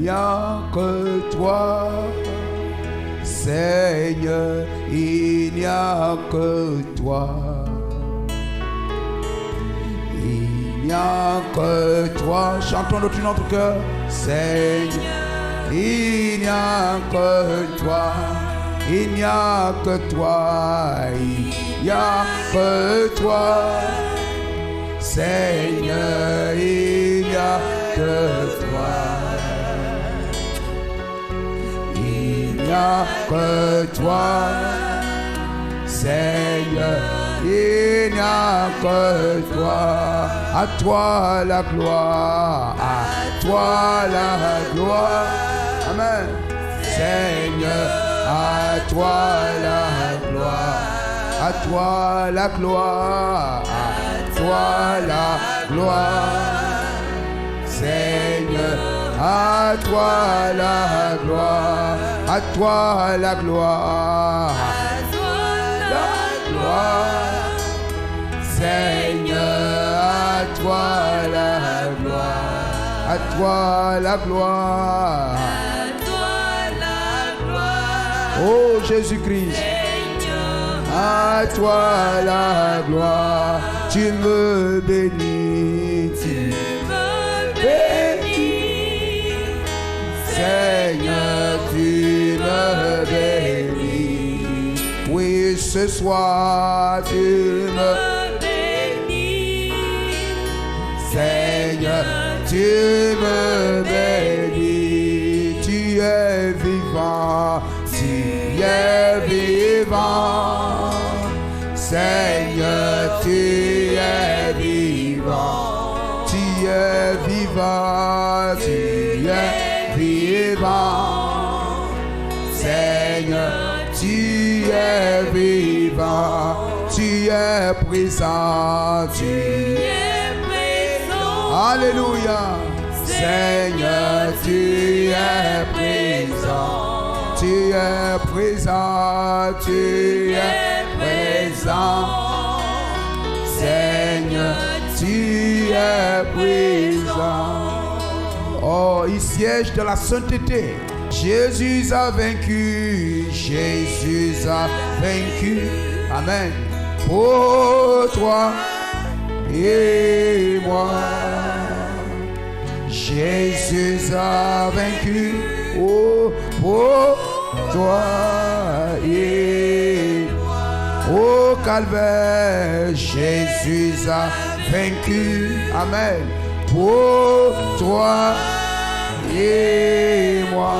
n'y a que toi. Seigneur, il n'y a que toi. Il n'y a que toi. Chantons de tout notre cœur. Seigneur, il n'y a que toi. Il n'y a que toi. Il n'y a que toi. Seigneur, il n'y a que toi. Il n'y a que toi. Seigneur, il n'y a que toi. À toi la gloire, à toi la gloire. Amen. Seigneur, à toi la gloire, à toi la gloire, à toi la gloire. Seigneur, à toi la gloire, à toi la gloire, à toi la gloire. Seigneur, à toi la gloire, à toi la gloire, à toi la gloire. Oh Jésus-Christ, à toi la gloire. Tu me bénis, tu me bénis. Seigneur, tu me bénis. Oui, ce soir tu me bénis. Seigneur, tu me bénis. Tu es vivant, tu es vivant. Seigneur, tu es vivant. Tu es vivant, tu es vivant. Seigneur, tu es vivant. Tu es présent, tu es présent. Alléluia. Seigneur, tu es présent. Tu es présent, tu es présent. Seigneur, tu es présent. Oh, il siège de la sainteté. Jésus a vaincu, Jésus a vaincu. Amen. Pour toi et moi, Jésus a vaincu. Oh, pour toi et moi. Au calvaire, Jésus a vaincu. Amen. Pour toi et moi,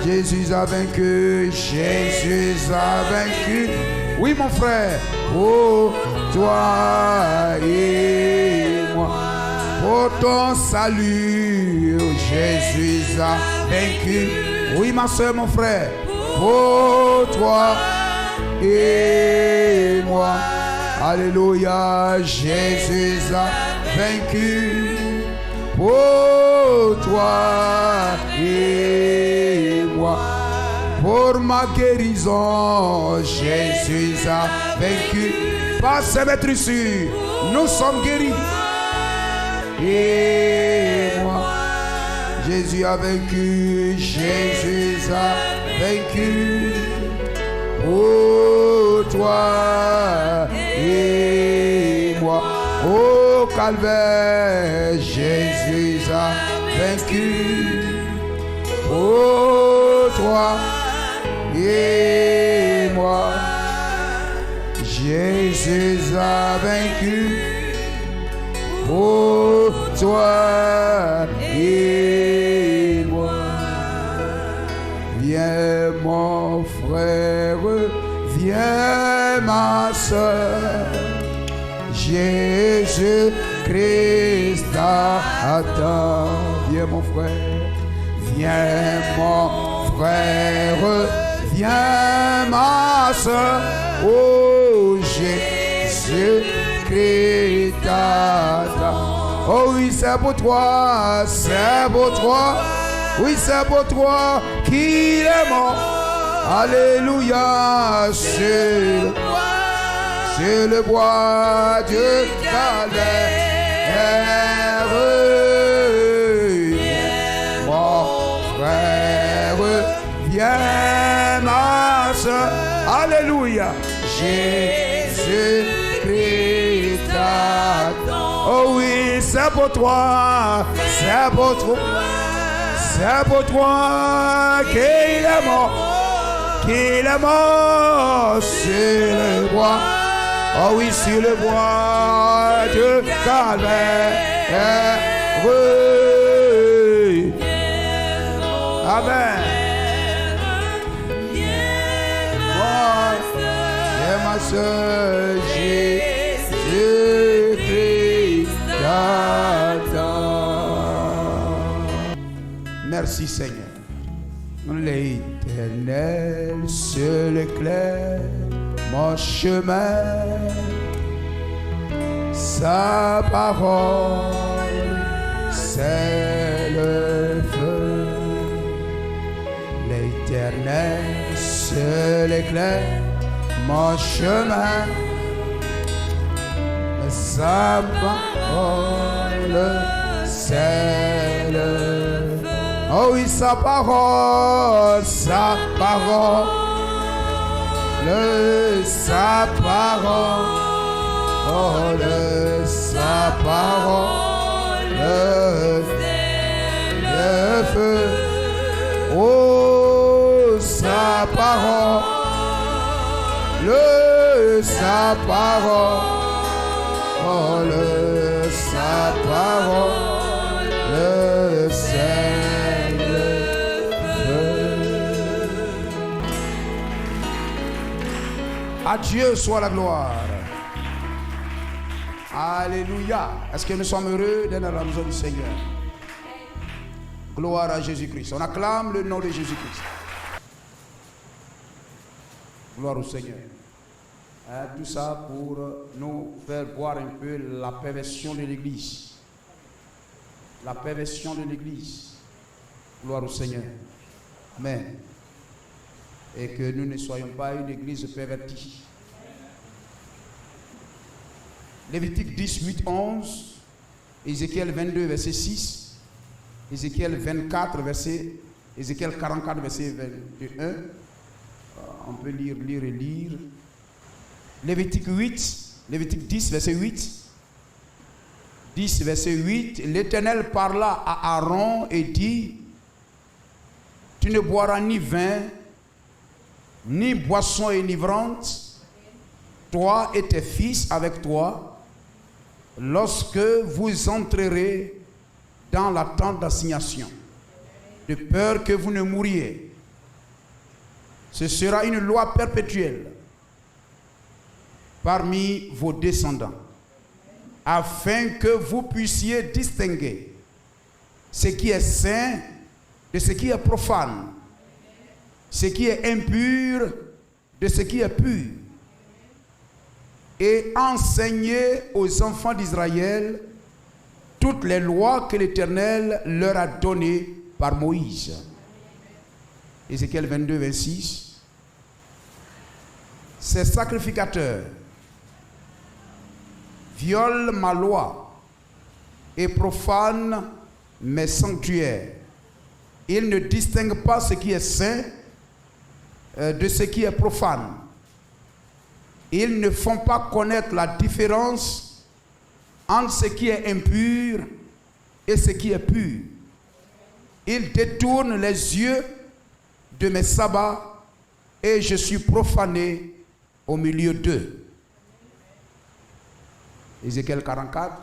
Jésus a vaincu. Jésus a vaincu. Oui, mon frère. Pour toi et moi, pour ton salut, Jésus a vaincu. Oui, ma soeur, mon frère. Pour toi et moi, alléluia, Jésus a vaincu. Pour toi et moi, pour ma guérison, Jésus a vaincu. Par ses maîtrisses, nous sommes guéris. Et moi, Jésus a vaincu, Jésus a vaincu. Pour toi et moi, au calvaire, Jésus a vaincu. Pour toi et moi, Jésus a vaincu. Pour toi et moi. Viens mon frère, viens ma soeur, Jésus-Christ t'attend. Viens mon frère, viens mon frère, viens ma soeur, oh Jésus-Christ t'attend. Oh oui, c'est pour toi, c'est pour toi. Oui, c'est pour toi qu'il est mort. Alléluia, c'est le bois de Calvaire. Mort Alléluia. Jésus-Christ t'attend. Oh oui, c'est pour toi. C'est pour toi. C'est pour toi qu'il est mort. Qu'il est mort sur le bois. Oh oui, sur le bois de Calvaire. Oui. Amen. Moi, c'est ma soeur, Jésus-Christ t'attend. Merci Seigneur. L'Éternel seul éclaire mon chemin, sa parole c'est le feu. L'Éternel seul éclaire mon chemin, sa parole c'est le feu. Oh oui, sa parole, sa parole, sa parole, sa parole, le feu. Oh, sa parole, sa parole, sa parole, c'est à Dieu soit la gloire. Alléluia. Est-ce que nous sommes heureux d'être dans la maison du Seigneur? Gloire à Jésus-Christ. On acclame le nom de Jésus-Christ. Gloire au Seigneur. Tout ça pour nous faire voir un peu la perversion de l'Église. La perversion de l'Église. Gloire au Seigneur. Amen. Et que nous ne soyons pas une église pervertie. Lévitique 10, 8, 11, Ézéchiel 22, verset 6, Ézéchiel 24, verset, Ézéchiel 44, verset 21. On peut lire et lire. Lévitique 10, verset 8. 10, verset 8. L'Éternel parla à Aaron et dit, tu ne boiras ni vin, ni boisson enivrante, toi et tes fils avec toi, lorsque vous entrerez dans la tente d'assignation, de peur que vous ne mouriez. Ce sera une loi perpétuelle parmi vos descendants, afin que vous puissiez distinguer ce qui est saint de ce qui est profane, ce qui est impur de ce qui est pur, et enseigner aux enfants d'Israël toutes les lois que l'Éternel leur a données par Moïse. Ézéchiel 22, 26. Ces sacrificateurs violent ma loi et profanent mes sanctuaires. Ils ne distinguent pas ce qui est saint de ce qui est profane. Ils ne font pas connaître la différence entre ce qui est impur et ce qui est pur. Ils détournent les yeux de mes sabbats et je suis profané au milieu d'eux. Ézéchiel 44.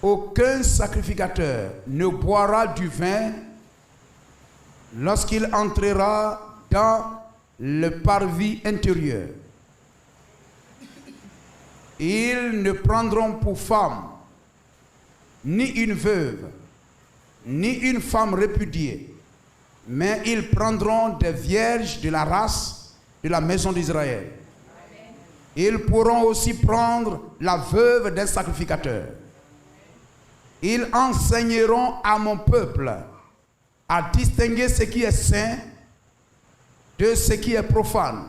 Aucun sacrificateur ne boira du vin lorsqu'il entrera dans le parvis intérieur. Ils ne prendront pour femme ni une veuve, ni une femme répudiée, mais ils prendront des vierges de la race de la maison d'Israël. Ils pourront aussi prendre la veuve d'un sacrificateur. Ils enseigneront à mon peuple à distinguer ce qui est saint de ce qui est profane.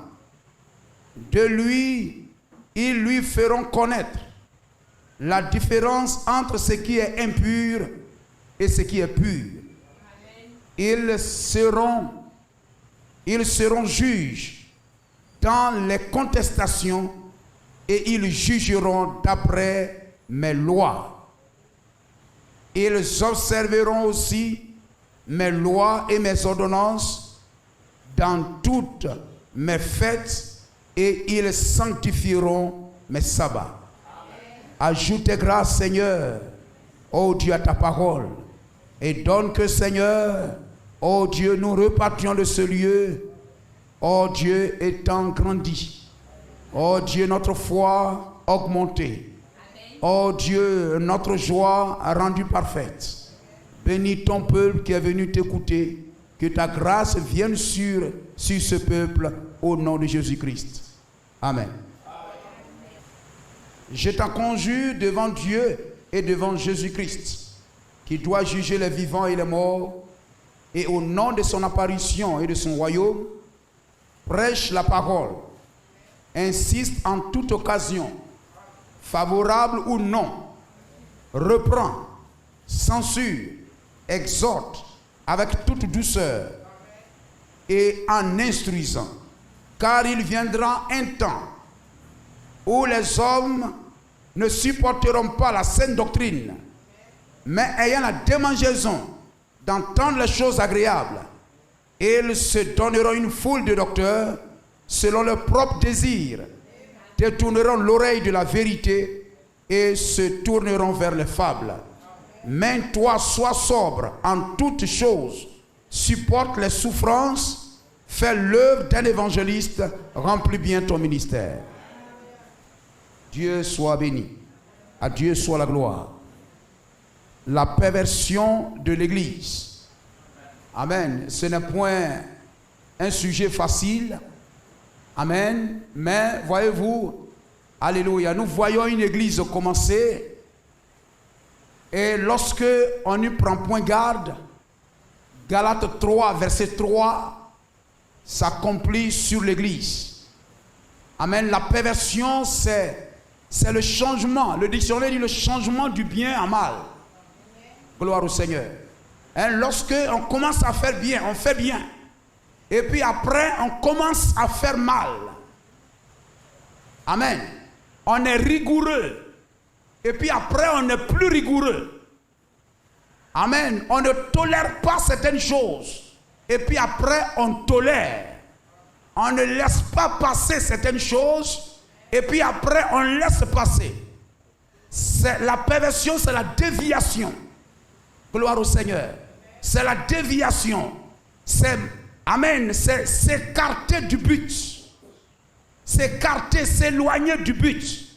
De lui, ils lui feront connaître la différence entre ce qui est impur et ce qui est pur. Ils seront Ils seront juges dans les contestations et ils jugeront d'après mes lois. Ils observeront aussi mes lois et mes ordonnances dans toutes mes fêtes et ils sanctifieront mes sabbats. Ajoute grâce, Seigneur, ô Dieu, à ta parole et donne que, Seigneur, ô Dieu, nous repartions de ce lieu, ô Dieu, étant grandi, ô Dieu, notre foi augmentée, ô Dieu, notre joie rendue parfaite. Bénis ton peuple qui est venu t'écouter, que ta grâce vienne sur ce peuple au nom de Jésus-Christ. Amen. Je t'en conjure devant Dieu et devant Jésus-Christ, qui doit juger les vivants et les morts, et au nom de son apparition et de son royaume, prêche la parole, insiste en toute occasion, favorable ou non, reprend, censure, exhorte avec toute douceur et en instruisant, car il viendra un temps où les hommes ne supporteront pas la saine doctrine, mais ayant la démangeaison d'entendre les choses agréables, ils se donneront une foule de docteurs selon leurs propres désirs, détourneront l'oreille de la vérité et se tourneront vers les fables. Mais toi, sois sobre en toutes choses, supporte les souffrances, fais l'œuvre d'un évangéliste, remplis bien ton ministère. Dieu soit béni, à Dieu soit la gloire. La perversion de l'Église. Amen. Ce n'est point un sujet facile. Amen. Mais voyez-vous, alléluia, nous voyons une Église commencer. Et lorsque on n'y prend point garde, Galates 3, verset 3, s'accomplit sur l'Église. Amen. La perversion, c'est le changement. Le dictionnaire dit le changement du bien en mal. Gloire au Seigneur. Hein, lorsque on commence à faire bien, on fait bien. Et puis après, on commence à faire mal. Amen. On est rigoureux. Et puis après, on n'est plus rigoureux. Amen. On ne tolère pas certaines choses. Et puis après, on tolère. On ne laisse pas passer certaines choses. Et puis après, on laisse passer. La perversion, c'est la déviation. Gloire au Seigneur. C'est la déviation. Amen. C'est s'écarter du but. S'écarter, s'éloigner du but.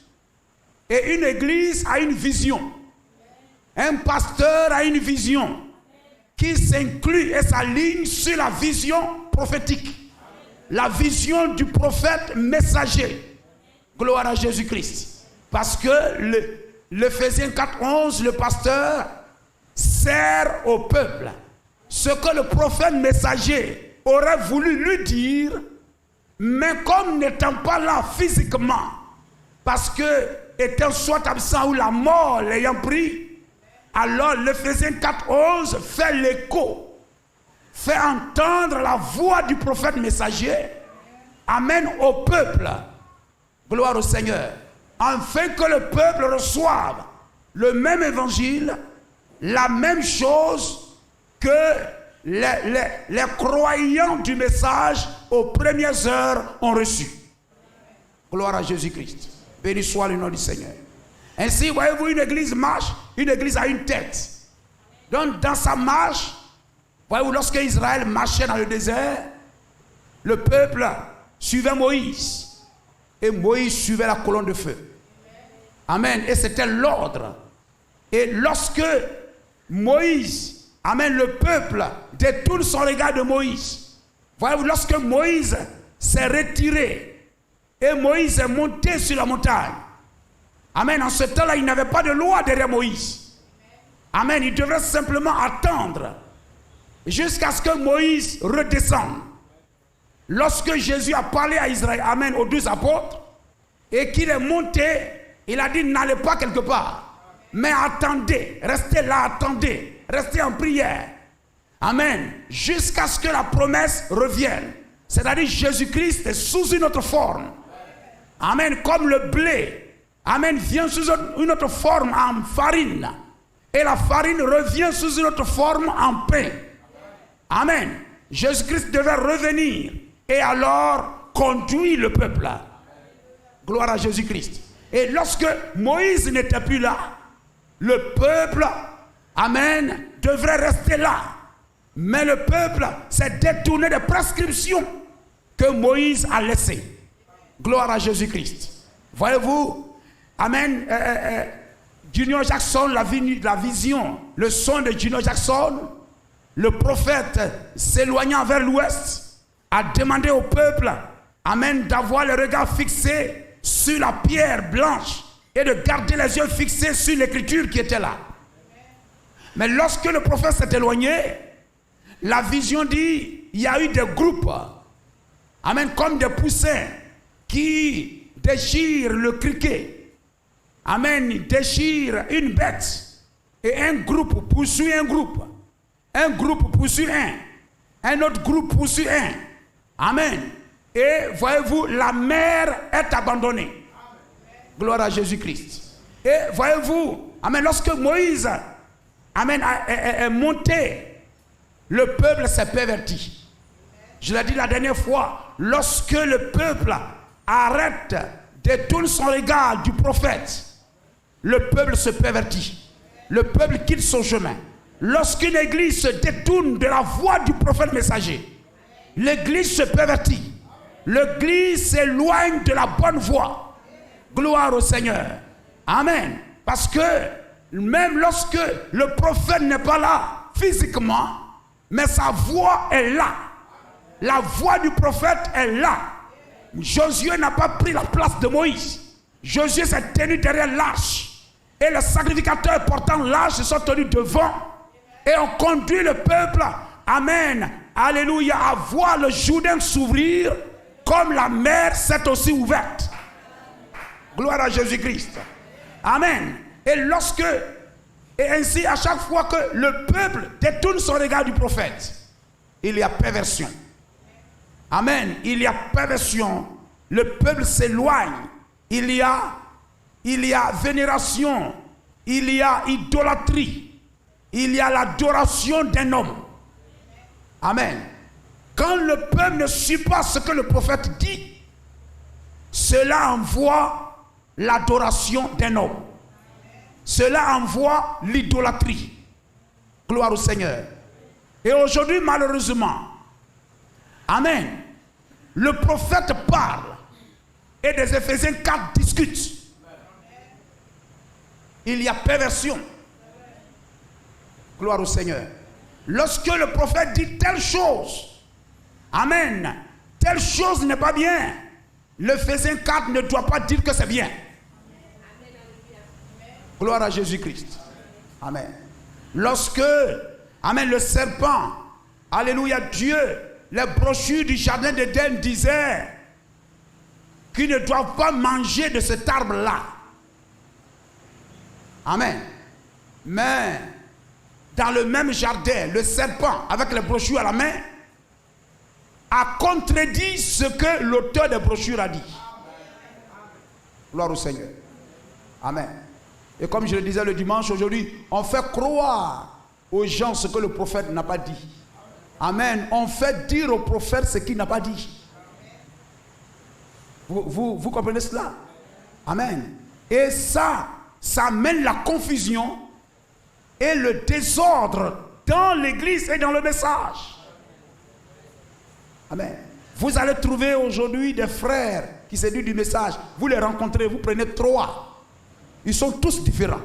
Et une église a une vision. Un pasteur a une vision qui s'inclut et s'aligne sur la vision prophétique. La vision du prophète messager. Gloire à Jésus-Christ. Parce que l'Éphésiens 4:11, le pasteur sert au peuple ce que le prophète messager aurait voulu lui dire, mais comme n'étant pas là physiquement, parce que étant soit absent ou la mort l'ayant pris, alors l'Éphésiens 4:11 fait l'écho, fait entendre la voix du prophète messager, amène au peuple, gloire au Seigneur, afin que le peuple reçoive le même évangile, la même chose que les croyants du message aux premières heures ont reçu. Gloire à Jésus-Christ. Béni soit le nom du Seigneur. Ainsi, voyez-vous, une église marche, une église a une tête. Donc, dans sa marche, voyez-vous, lorsque Israël marchait dans le désert, le peuple suivait Moïse. Et Moïse suivait la colonne de feu. Amen. Et c'était l'ordre. Et lorsque Moïse, amen, le peuple détourne son regard de Moïse. Voyez-vous, lorsque Moïse s'est retiré et Moïse est monté sur la montagne. Amen. En ce temps-là, il n'avait pas de loi derrière Moïse. Amen. Il devrait simplement attendre jusqu'à ce que Moïse redescende. Lorsque Jésus a parlé à Israël, amen, aux 12 apôtres, et qu'il est monté, il a dit, n'allez pas quelque part. Mais attendez, restez là, attendez, restez en prière. Amen. Jusqu'à ce que la promesse revienne. C'est-à-dire Jésus-Christ est sous une autre forme. Amen. Comme le blé. Amen. Vient sous une autre forme en farine. Et la farine revient sous une autre forme en pain. Amen. Jésus-Christ devait revenir et alors conduire le peuple. Gloire à Jésus-Christ. Et lorsque Moïse n'était plus là, le peuple, amen, devrait rester là. Mais le peuple s'est détourné des prescriptions que Moïse a laissées. Gloire à Jésus-Christ. Voyez-vous, amen, Junior Jackson, la vision, le son de Junior Jackson, le prophète s'éloignant vers l'ouest, a demandé au peuple, amen, d'avoir le regard fixé sur la pierre blanche et de garder les yeux fixés sur l'écriture qui était là. Mais lorsque le prophète s'est éloigné, la vision dit, il y a eu des groupes, amen, comme des poussins qui déchirent le criquet, amen, déchirent une bête, et un groupe poursuit un groupe poursuit un autre groupe poursuit un, amen. Et voyez-vous, la mer est abandonnée. Gloire à Jésus-Christ. Et voyez-vous, amen, lorsque Moïse, amen, est monté, le peuple s'est perverti. Je l'ai dit la dernière fois, lorsque le peuple arrête, détourne son regard du prophète, le peuple se pervertit. Le peuple quitte son chemin. Lorsqu'une église se détourne de la voix du prophète messager, l'église se pervertit. L'église s'éloigne de la bonne voie. Gloire au Seigneur. Amen. Parce que même lorsque le prophète n'est pas là physiquement, mais sa voix est là. La voix du prophète est là. Josué n'a pas pris la place de Moïse. Josué s'est tenu derrière l'arche. Et les sacrificateurs portant l'arche se sont tenus devant. Et ont conduit le peuple, amen, alléluia, à voir le Jourdain s'ouvrir comme la mer s'est aussi ouverte. Gloire à Jésus-Christ. Amen. Et ainsi, à chaque fois que le peuple détourne son regard du prophète, il y a perversion. Amen. Il y a perversion. Le peuple s'éloigne. Il y a vénération. Il y a idolâtrie. Il y a l'adoration d'un homme. Amen. Quand le peuple ne suit pas ce que le prophète dit, cela envoie l'adoration d'un homme. Cela envoie l'idolâtrie. Gloire au Seigneur. Et aujourd'hui, malheureusement, amen, le prophète parle et des Éphésiens 4 discutent. Il y a perversion. Gloire au Seigneur. Lorsque le prophète dit telle chose, amen, telle chose n'est pas bien, l'Éphésiens 4 ne doit pas dire que c'est bien. Gloire à Jésus-Christ. Amen. Lorsque, amen, le serpent, alléluia, Dieu, les brochures du jardin d'Éden disaient qu'ils ne doivent pas manger de cet arbre-là. Amen. Mais dans le même jardin, le serpent, avec les brochures à la main, a contredit ce que l'auteur des brochures a dit. Gloire au Seigneur. Amen. Et comme je le disais le dimanche, aujourd'hui, on fait croire aux gens ce que le prophète n'a pas dit. Amen. On fait dire au prophète ce qu'il n'a pas dit. Vous comprenez cela? Amen. Et ça mène la confusion et le désordre dans l'église et dans le message. Amen. Vous allez trouver aujourd'hui des frères qui se disent du message. Vous les rencontrez, vous prenez 3. Ils sont tous différents.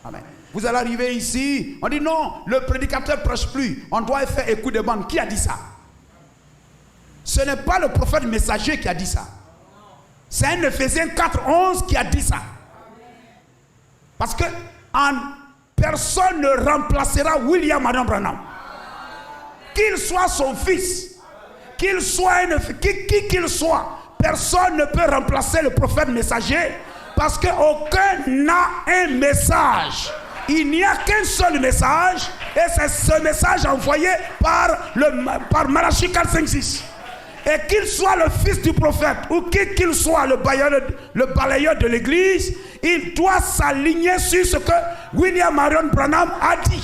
Amen. Vous allez arriver ici, on dit non, le prédicateur ne prêche plus. On doit faire écoute de bande. Qui a dit ça? Ce n'est pas le prophète messager qui a dit ça. C'est un Éphésiens 4:11 qui a dit ça. Parce que personne ne remplacera William Adam Branham. Qu'il soit son fils, qu'il soit qui qu'il soit, personne ne peut remplacer le prophète messager parce qu'aucun n'a un message il n'y a qu'un seul message, et c'est ce message envoyé par Malachie 4.5.6. Et qu'il soit le fils du prophète ou qu'il soit le balayeur de l'église, il doit s'aligner sur ce que William Marion Branham a dit.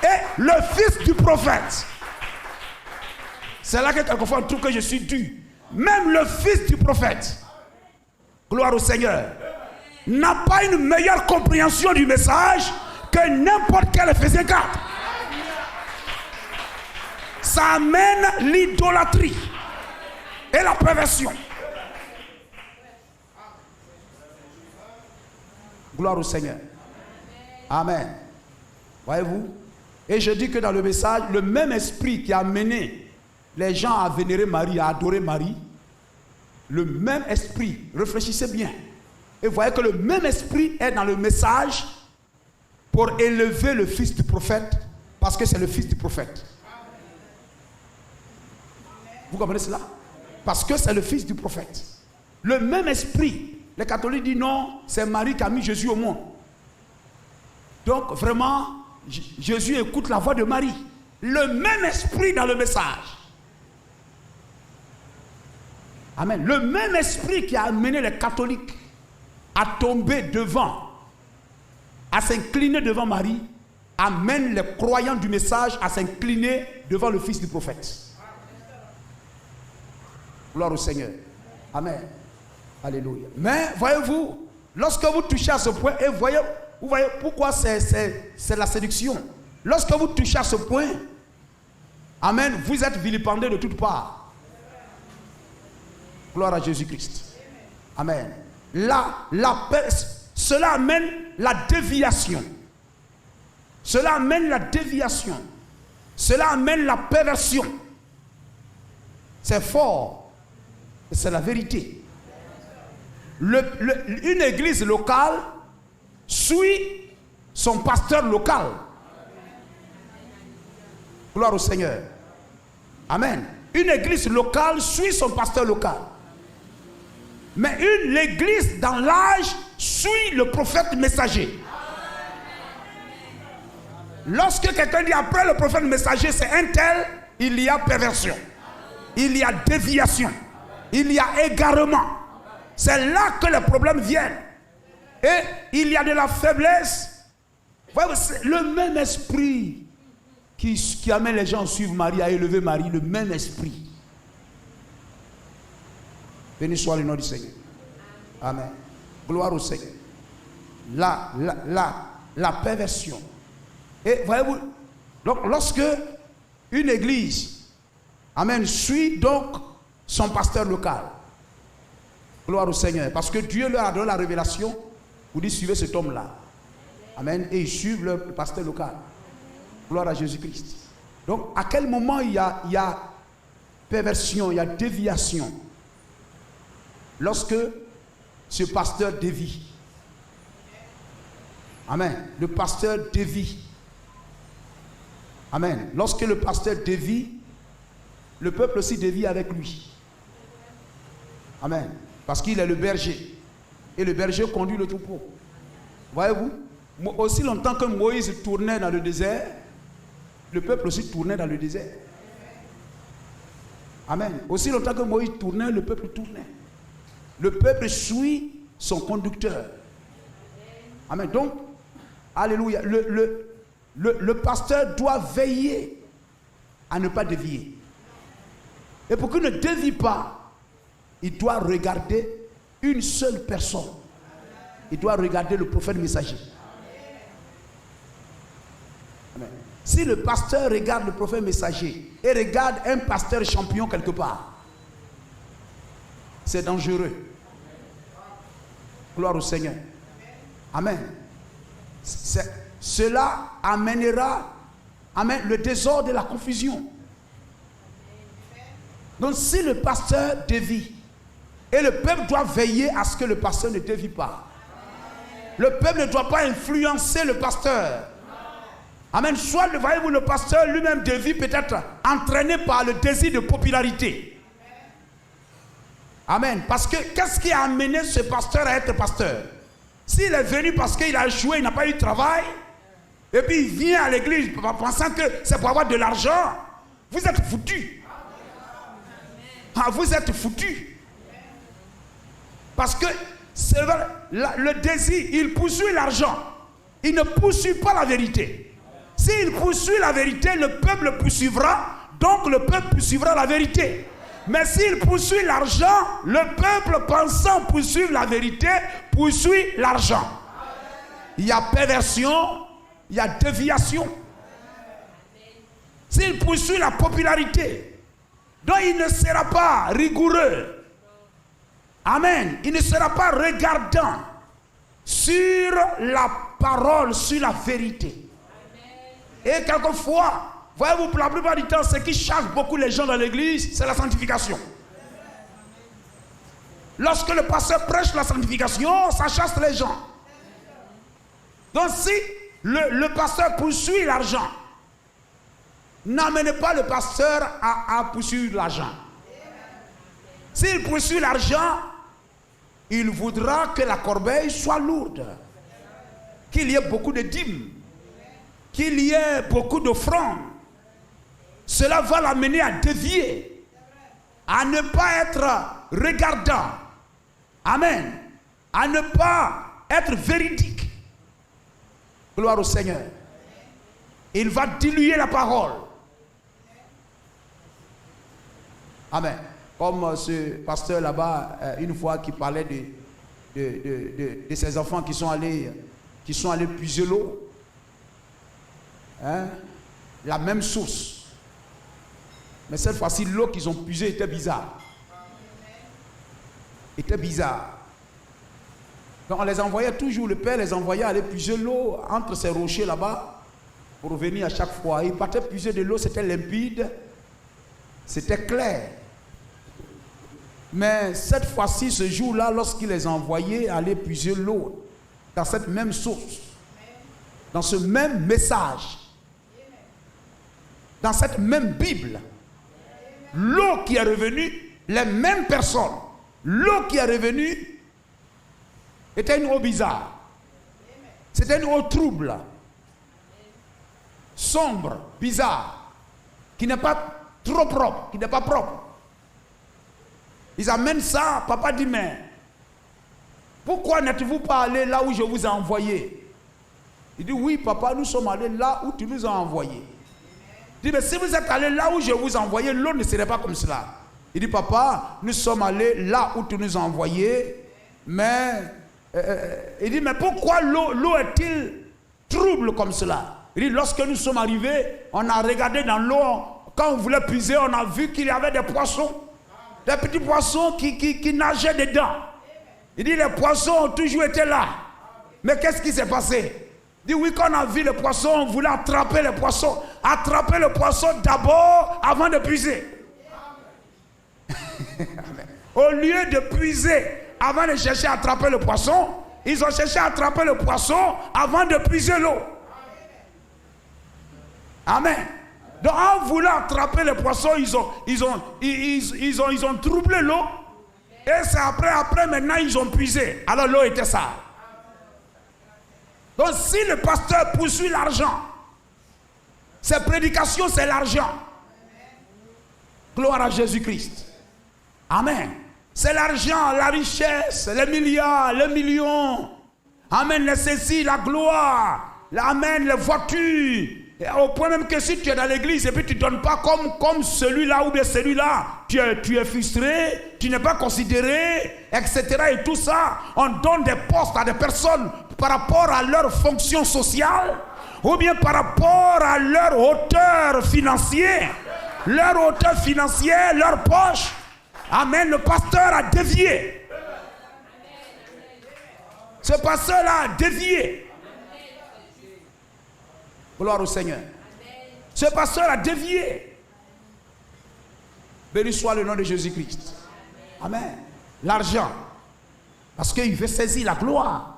Et le fils du prophète, c'est là que quelquefois on trouve que je suis dur. Même le fils du prophète, gloire au Seigneur, n'a pas une meilleure compréhension du message que n'importe quel Éphésiens 4. Ça amène l'idolâtrie et la perversion. Gloire au Seigneur. Amen. Voyez-vous? Et je dis que dans le message, le même esprit qui a amené les gens à vénérer Marie, à adorer Marie, le même esprit, réfléchissez bien, et voyez que le même esprit est dans le message pour élever le fils du prophète, parce que c'est le fils du prophète. Vous comprenez cela? Parce que c'est le fils du prophète. Le même esprit. Les catholiques disent non, c'est Marie qui a mis Jésus au monde. Donc vraiment, Jésus écoute la voix de Marie. Le même esprit dans le message. Amen. Le même esprit qui a amené les catholiques à tomber devant, à s'incliner devant Marie, amène les croyants du message à s'incliner devant le fils du prophète. Gloire au Seigneur. Amen. Alléluia. Mais voyez-vous, lorsque vous touchez à ce point, et vous voyez pourquoi c'est la séduction. Lorsque vous touchez à ce point, amen, vous êtes vilipendés de toutes parts. Gloire à Jésus-Christ. Amen. Cela amène la déviation. Cela amène la déviation. Cela amène la perversion. C'est fort. C'est la vérité. Une église locale suit son pasteur local. Gloire au Seigneur. Amen. Une église locale suit son pasteur local. Mais l'église dans l'âge suit le prophète messager. Lorsque quelqu'un dit après le prophète messager c'est un tel, il y a perversion. Il y a déviation. Il y a égarement. C'est là que les problèmes viennent. Et il y a de la faiblesse. C'est le même esprit qui amène les gens à suivre Marie, à élever Marie, le même esprit. Béni soit le nom du Seigneur. Amen. Gloire au Seigneur. La perversion. Et voyez-vous, donc lorsque une église, amen, suit donc son pasteur local. Gloire au Seigneur. Parce que Dieu leur a donné la révélation. Vous dites suivez cet homme-là. Amen. Et ils suivent le pasteur local. Gloire à Jésus-Christ. Donc à quel moment il y a perversion, il y a déviation? Lorsque ce pasteur dévie. Amen. Le pasteur dévie. Amen. Lorsque le pasteur dévie, le peuple aussi dévie avec lui. Amen. Parce qu'il est le berger. Et le berger conduit le troupeau. Voyez-vous, aussi longtemps que Moïse tournait dans le désert, le peuple aussi tournait dans le désert. Amen. Aussi longtemps que Moïse tournait, le peuple tournait. Le peuple suit son conducteur. Amen. Donc, alléluia. Le pasteur doit veiller à ne pas dévier. Et pour qu'il ne dévie pas, il doit regarder une seule personne. Il doit regarder le prophète messager. Amen. Si le pasteur regarde le prophète messager et regarde un pasteur champion quelque part, c'est dangereux. Gloire au Seigneur. Amen. Cela amènera le désordre et la confusion. Donc si le pasteur dévie, et le peuple doit veiller à ce que le pasteur ne dévie pas. Le peuple ne doit pas influencer le pasteur. Amen. Soit, voyez-vous, le pasteur lui-même dévie, peut-être entraîné par le désir de popularité. Amen. Parce que qu'est-ce qui a amené ce pasteur à être pasteur? S'il est venu parce qu'il a échoué, il n'a pas eu de travail, et puis il vient à l'église pensant que c'est pour avoir de l'argent, vous êtes foutus. Ah, vous êtes foutus. Parce que c'est le désir, il poursuit l'argent. Il ne poursuit pas la vérité. S'il poursuit la vérité, le peuple le poursuivra. Donc le peuple poursuivra la vérité. Mais s'il poursuit l'argent, le peuple pensant poursuivre la vérité, poursuit l'argent. Il y a perversion, il y a déviation. S'il poursuit la popularité, donc il ne sera pas rigoureux. Amen. Il ne sera pas regardant sur la parole, sur la vérité. Et quelquefois, voyez-vous, pour la plupart du temps, ce qui chasse beaucoup les gens dans l'église, c'est la sanctification. Lorsque le pasteur prêche la sanctification, ça chasse les gens. Donc si le pasteur poursuit l'argent, n'amenez pas le pasteur à poursuivre l'argent. S'il poursuit l'argent, il voudra que la corbeille soit lourde, qu'il y ait beaucoup de dîmes, qu'il y ait beaucoup d'offrandes. Cela va l'amener à dévier, à ne pas être regardant. Amen. À ne pas être véridique. Gloire au Seigneur. Il va diluer la parole. Amen. Comme ce pasteur là-bas, une fois qui parlait de ses enfants qui sont allés puiser l'eau. Hein? La même source. Mais cette fois-ci, l'eau qu'ils ont puisée était bizarre. Était bizarre. Donc on les envoyait toujours, le père les envoyait aller puiser l'eau entre ces rochers là-bas pour revenir à chaque fois. Ils partaient puiser de l'eau, c'était limpide, c'était clair. Mais cette fois-ci, ce jour-là, lorsqu'il les envoyait aller puiser l'eau dans cette même source, dans ce même message, dans cette même Bible, l'eau qui est revenue, les mêmes personnes, l'eau qui est revenue était une eau bizarre. C'était une eau trouble, sombre, bizarre, qui n'est pas trop propre, qui n'est pas propre. Ils amènent ça, papa dit, mais pourquoi n'êtes-vous pas allé là où je vous ai envoyé? Il dit, oui papa, nous sommes allés là où tu nous as envoyés. Il dit, mais si vous êtes allé là où je vous ai envoyé, l'eau ne serait pas comme cela. Il dit, papa, nous sommes allés là où tu nous as envoyés, mais il dit, mais pourquoi l'eau est-il trouble comme cela? Il dit, lorsque nous sommes arrivés, on a regardé dans l'eau, quand on voulait puiser, on a vu qu'il y avait des poissons, des petits poissons qui nageaient dedans. Il dit, les poissons ont toujours été là. Mais qu'est-ce qui s'est passé? Il dit, oui, quand on a vu les poissons, on voulait attraper les poissons. Attraper le poisson d'abord avant de puiser. Au lieu de puiser avant de chercher à attraper le poisson, ils ont cherché à attraper le poisson avant de puiser l'eau. Amen. Donc en voulant attraper les poissons, ils ont troublé l'eau. Et c'est après maintenant ils ont puisé. Alors l'eau était sale. Donc si le pasteur poursuit l'argent, ses prédications c'est l'argent. Gloire à Jésus-Christ. Amen. C'est l'argent, la richesse, les milliards, les millions. Amen, les ceci, la gloire. Amen, les voitures. Et au point même que si tu es dans l'église et puis tu ne donnes pas comme celui-là ou bien celui-là, tu es frustré, tu n'es pas considéré, etc. Et tout ça, on donne des postes à des personnes par rapport à leur fonction sociale ou bien par rapport à leur hauteur financière, leur poche. Amen, le pasteur a dévié. Ce pasteur-là a dévié. Gloire au Seigneur. Ce pasteur a dévié. Béni soit le nom de Jésus-Christ. Amen. L'argent. Parce qu'il veut saisir la gloire.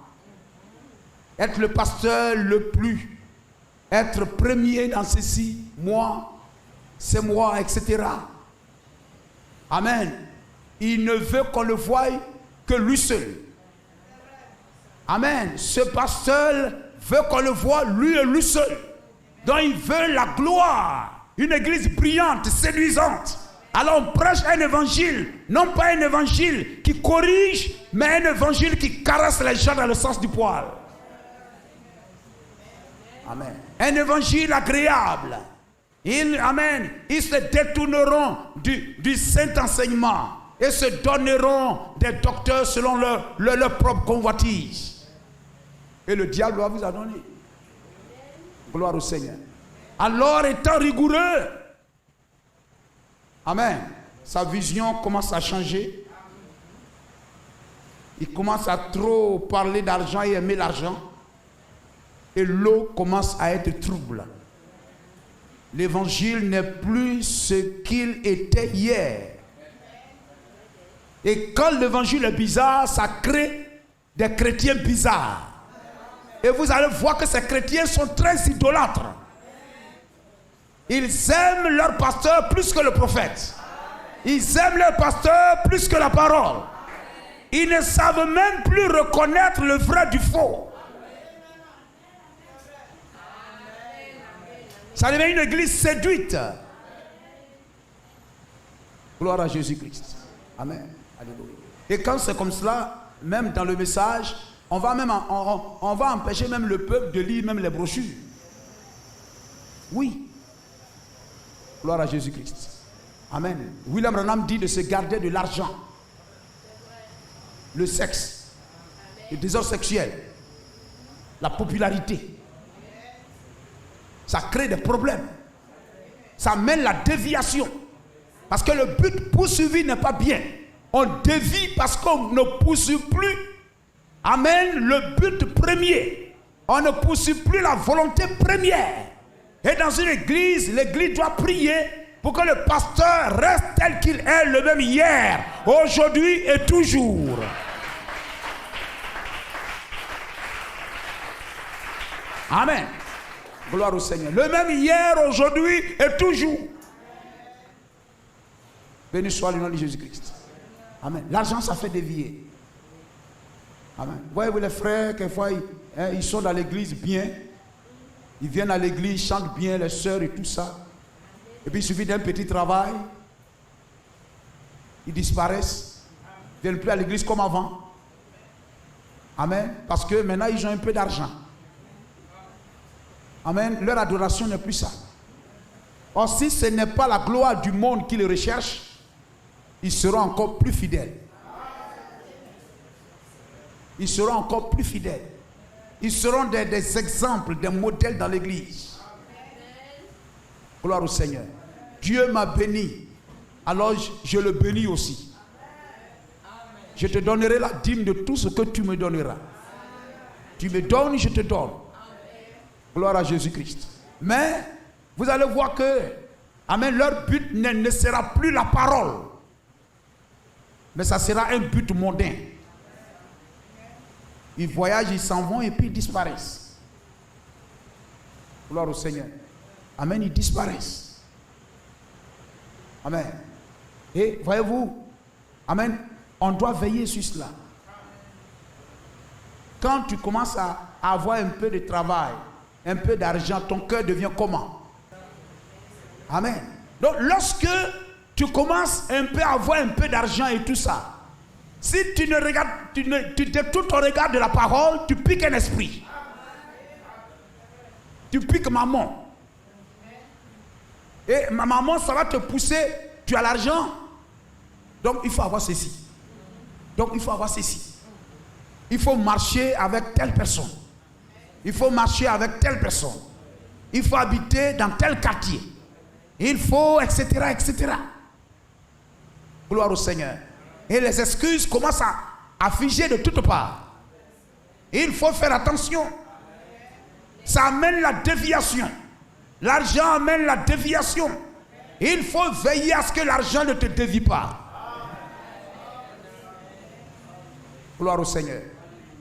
Être le pasteur le plus. Être premier dans ceci. Moi. C'est moi, etc. Amen. Il ne veut qu'on le voie que lui seul. Amen. Ce pasteur veut qu'on le voie lui et lui seul. Donc il veut la gloire. Une église brillante, séduisante. Alors on prêche un évangile. Non pas un évangile qui corrige, mais un évangile qui caresse les gens dans le sens du poil. Amen. Un évangile agréable. Amen. Ils se détourneront du saint enseignement et se donneront des docteurs selon leur propre convoitise. Et le diable va vous en donner. Gloire au Seigneur. Alors, étant rigoureux, amen, sa vision commence à changer. Il commence à trop parler d'argent et aimer l'argent. Et l'eau commence à être trouble. L'évangile n'est plus ce qu'il était hier. Et quand l'évangile est bizarre, ça crée des chrétiens bizarres. Et vous allez voir que ces chrétiens sont très idolâtres. Ils aiment leur pasteur plus que le prophète. Ils aiment leur pasteur plus que la parole. Ils ne savent même plus reconnaître le vrai du faux. Ça devient une église séduite. Gloire à Jésus-Christ. Amen. Alléluia. Et quand c'est comme cela, même dans le message, on va empêcher même le peuple de lire même les brochures. Oui. Gloire à Jésus-Christ. Amen. William Branham dit de se garder de l'argent, le sexe, le désir sexuel, la popularité. Ça crée des problèmes. Ça mène la déviation. Parce que le but poursuivi n'est pas bien. On dévie parce qu'on ne poursuit plus. Amen. Le but premier. On ne poursuit plus la volonté première. Et dans une église, l'église doit prier pour que le pasteur reste tel qu'il est, le même hier, aujourd'hui et toujours. Amen. Gloire au Seigneur. Le même hier, aujourd'hui et toujours. Béni soit le nom de Jésus-Christ. Amen. L'argent, ça fait dévier. Amen. Voyez-vous les frères, quelquefois, ils sont dans l'église bien. Ils viennent à l'église, chantent bien, les sœurs et tout ça. Et puis il suffit d'un petit travail. Ils disparaissent. Ils ne viennent plus à l'église comme avant. Amen. Parce que maintenant, ils ont un peu d'argent. Amen. Leur adoration n'est plus ça. Or, si ce n'est pas la gloire du monde qu'ils recherchent, ils seront encore plus fidèles. Ils seront encore plus fidèles. Ils seront des exemples, des modèles dans l'église. Gloire au Seigneur. Dieu m'a béni. Alors je le bénis aussi. Je te donnerai la dîme de tout ce que tu me donneras. Tu me donnes, je te donne. Gloire à Jésus-Christ. Mais vous allez voir que, amen, leur but ne sera plus la parole. Mais ça sera un but mondain. Ils voyagent, ils s'en vont et puis ils disparaissent. Gloire au Seigneur. Amen, ils disparaissent. Amen. Et voyez-vous, amen, on doit veiller sur cela. Quand tu commences à avoir un peu de travail, un peu d'argent, ton cœur devient comment? Amen. Donc lorsque tu commences un peu à avoir un peu d'argent et tout ça, si tu ne regardes, tu détournes ton regard de la parole, tu piques un esprit. Tu piques maman. Et ma maman, ça va te pousser. Tu as l'argent. Donc il faut avoir ceci. Donc il faut avoir ceci. Il faut marcher avec telle personne. Il faut marcher avec telle personne. Il faut habiter dans tel quartier. Il faut, etc., etc. Gloire au Seigneur. Et les excuses commencent à figer de toutes parts. Il faut faire attention. Ça amène la déviation. L'argent amène la déviation. Il faut veiller à ce que l'argent ne te dévie pas. Gloire au Seigneur.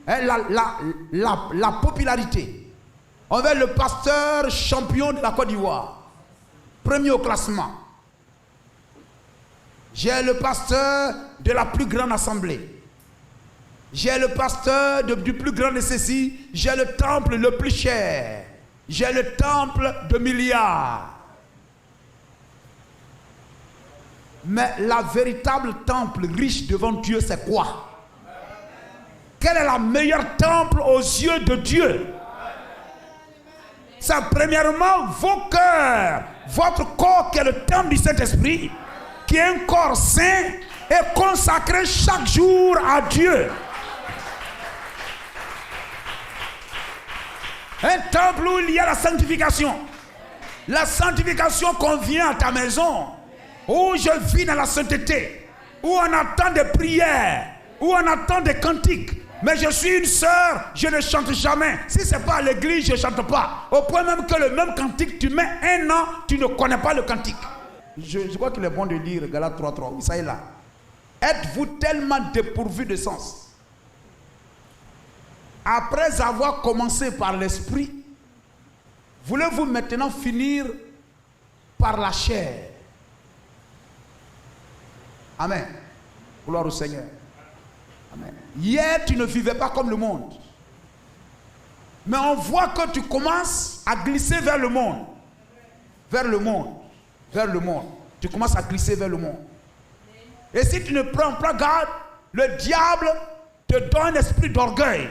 La popularité. On veut le pasteur champion de la Côte d'Ivoire. Premier au classement. J'ai le pasteur de la plus grande assemblée. J'ai le pasteur du plus grand de ceci. J'ai le temple le plus cher. J'ai le temple de milliards. Mais la véritable temple riche devant Dieu, c'est quoi? Quel est le meilleur temple aux yeux de Dieu? C'est premièrement vos cœurs, votre corps qui est le temple du Saint-Esprit, qui est un corps saint et consacré chaque jour à Dieu. Un temple où il y a la sanctification. La sanctification convient à ta maison, où je vis dans la sainteté, où on attend des prières, où on attend des cantiques. Mais je suis une sœur, je ne chante jamais. Si ce n'est pas à l'église, je ne chante pas. Au point même que le même cantique, tu mets un an, tu ne connais pas le cantique. Je crois qu'il est bon de lire Galates 3:3. Oui, ça est là. Êtes-vous tellement dépourvu de sens? Après avoir commencé par l'esprit, voulez-vous maintenant finir par la chair? Amen. Gloire au Seigneur. Amen. Hier, tu ne vivais pas comme le monde. Mais on voit que tu commences à glisser vers le monde. Vers le monde. Vers le monde. Tu commences à glisser vers le monde. Et si tu ne prends pas garde, le diable te donne un esprit d'orgueil.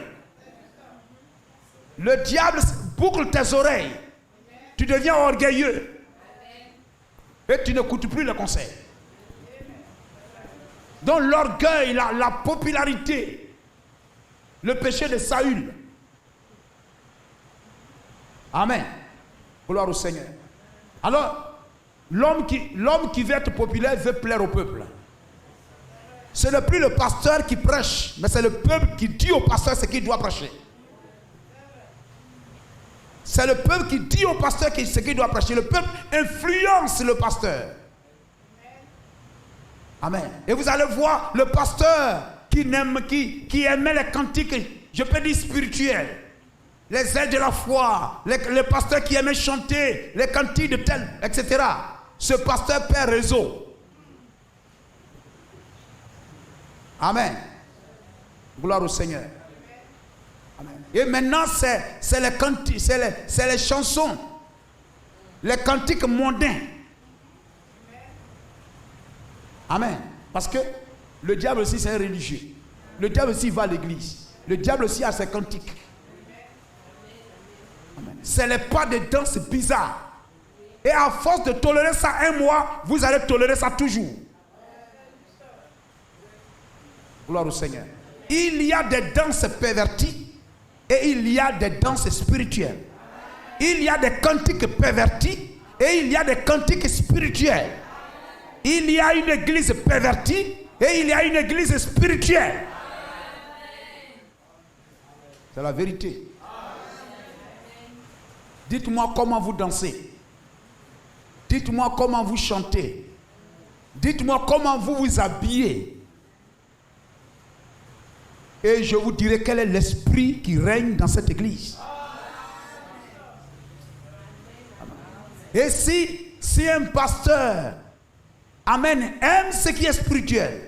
Le diable boucle tes oreilles. Tu deviens orgueilleux. Et tu n'écoutes plus le conseil. Donc l'orgueil, la popularité, le péché de Saül. Amen. Gloire au Seigneur. Alors, l'homme qui veut être populaire veut plaire au peuple. Ce n'est plus le pasteur qui prêche, mais c'est le peuple qui dit au pasteur ce qu'il doit prêcher. C'est le peuple qui dit au pasteur ce qu'il doit prêcher. Le peuple influence le pasteur. Amen. Et vous allez voir le pasteur qui aimait les cantiques, je peux dire spirituels, les ailes de la foi, les pasteurs qui aimaient chanter les cantiques de tel, etc. Ce pasteur perd réseau. Amen. Gloire au Seigneur. Amen. Et maintenant, c'est les cantiques, c'est les chansons, les cantiques mondains. Amen. Parce que le diable aussi, c'est un religieux. Le diable aussi va à l'église. Le diable aussi a ses cantiques. Amen. Ce n'est pas des danses bizarres. Et à force de tolérer ça un mois, vous allez tolérer ça toujours. Gloire au Seigneur. Il y a des danses perverties et il y a des danses spirituelles. Il y a des cantiques pervertis et il y a des cantiques spirituels. Il y a une église pervertie et il y a une église spirituelle. C'est la vérité. Dites-moi comment vous dansez. Dites-moi comment vous chantez. Dites-moi comment vous vous habillez. Et je vous dirai quel est l'esprit qui règne dans cette église. Et si un pasteur, amen, aime ce qui est spirituel,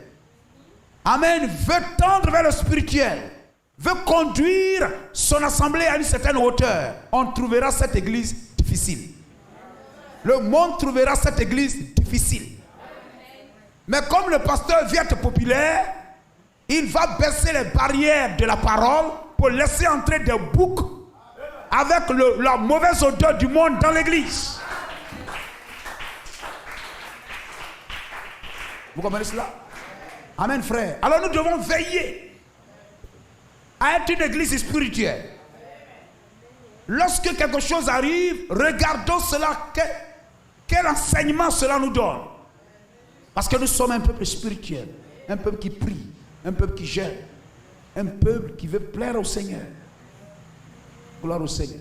amen, veut tendre vers le spirituel, veut conduire son assemblée à une certaine hauteur, on trouvera cette église difficile. Le monde trouvera cette église difficile. Mais comme le pasteur vient être populaire, il va baisser les barrières de la parole pour laisser entrer des boucs avec la mauvaise odeur du monde dans l'église. Vous comprenez cela? Amen, frère. Alors nous devons veiller à être une église spirituelle. Lorsque quelque chose arrive, regardons cela, quel enseignement cela nous donne. Parce que nous sommes un peuple spirituel, un peuple qui prie, un peuple qui gère, un peuple qui veut plaire au Seigneur. Gloire au Seigneur.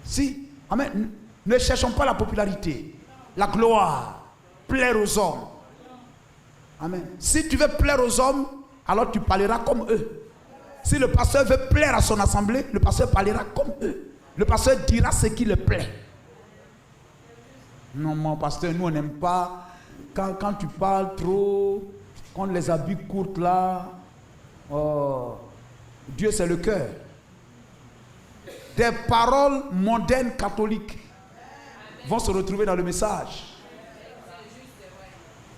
Si, amen, ne cherchons pas la popularité, la gloire, plaire aux hommes. Amen. Si tu veux plaire aux hommes, alors tu parleras comme eux. Si le pasteur veut plaire à son assemblée, le pasteur parlera comme eux. Le pasteur dira ce qui le plaît. Non, mon pasteur, nous on n'aime pas quand tu parles trop, quand les habits courts là, oh, Dieu, c'est le cœur. Des paroles mondaines catholiques vont se retrouver dans le message.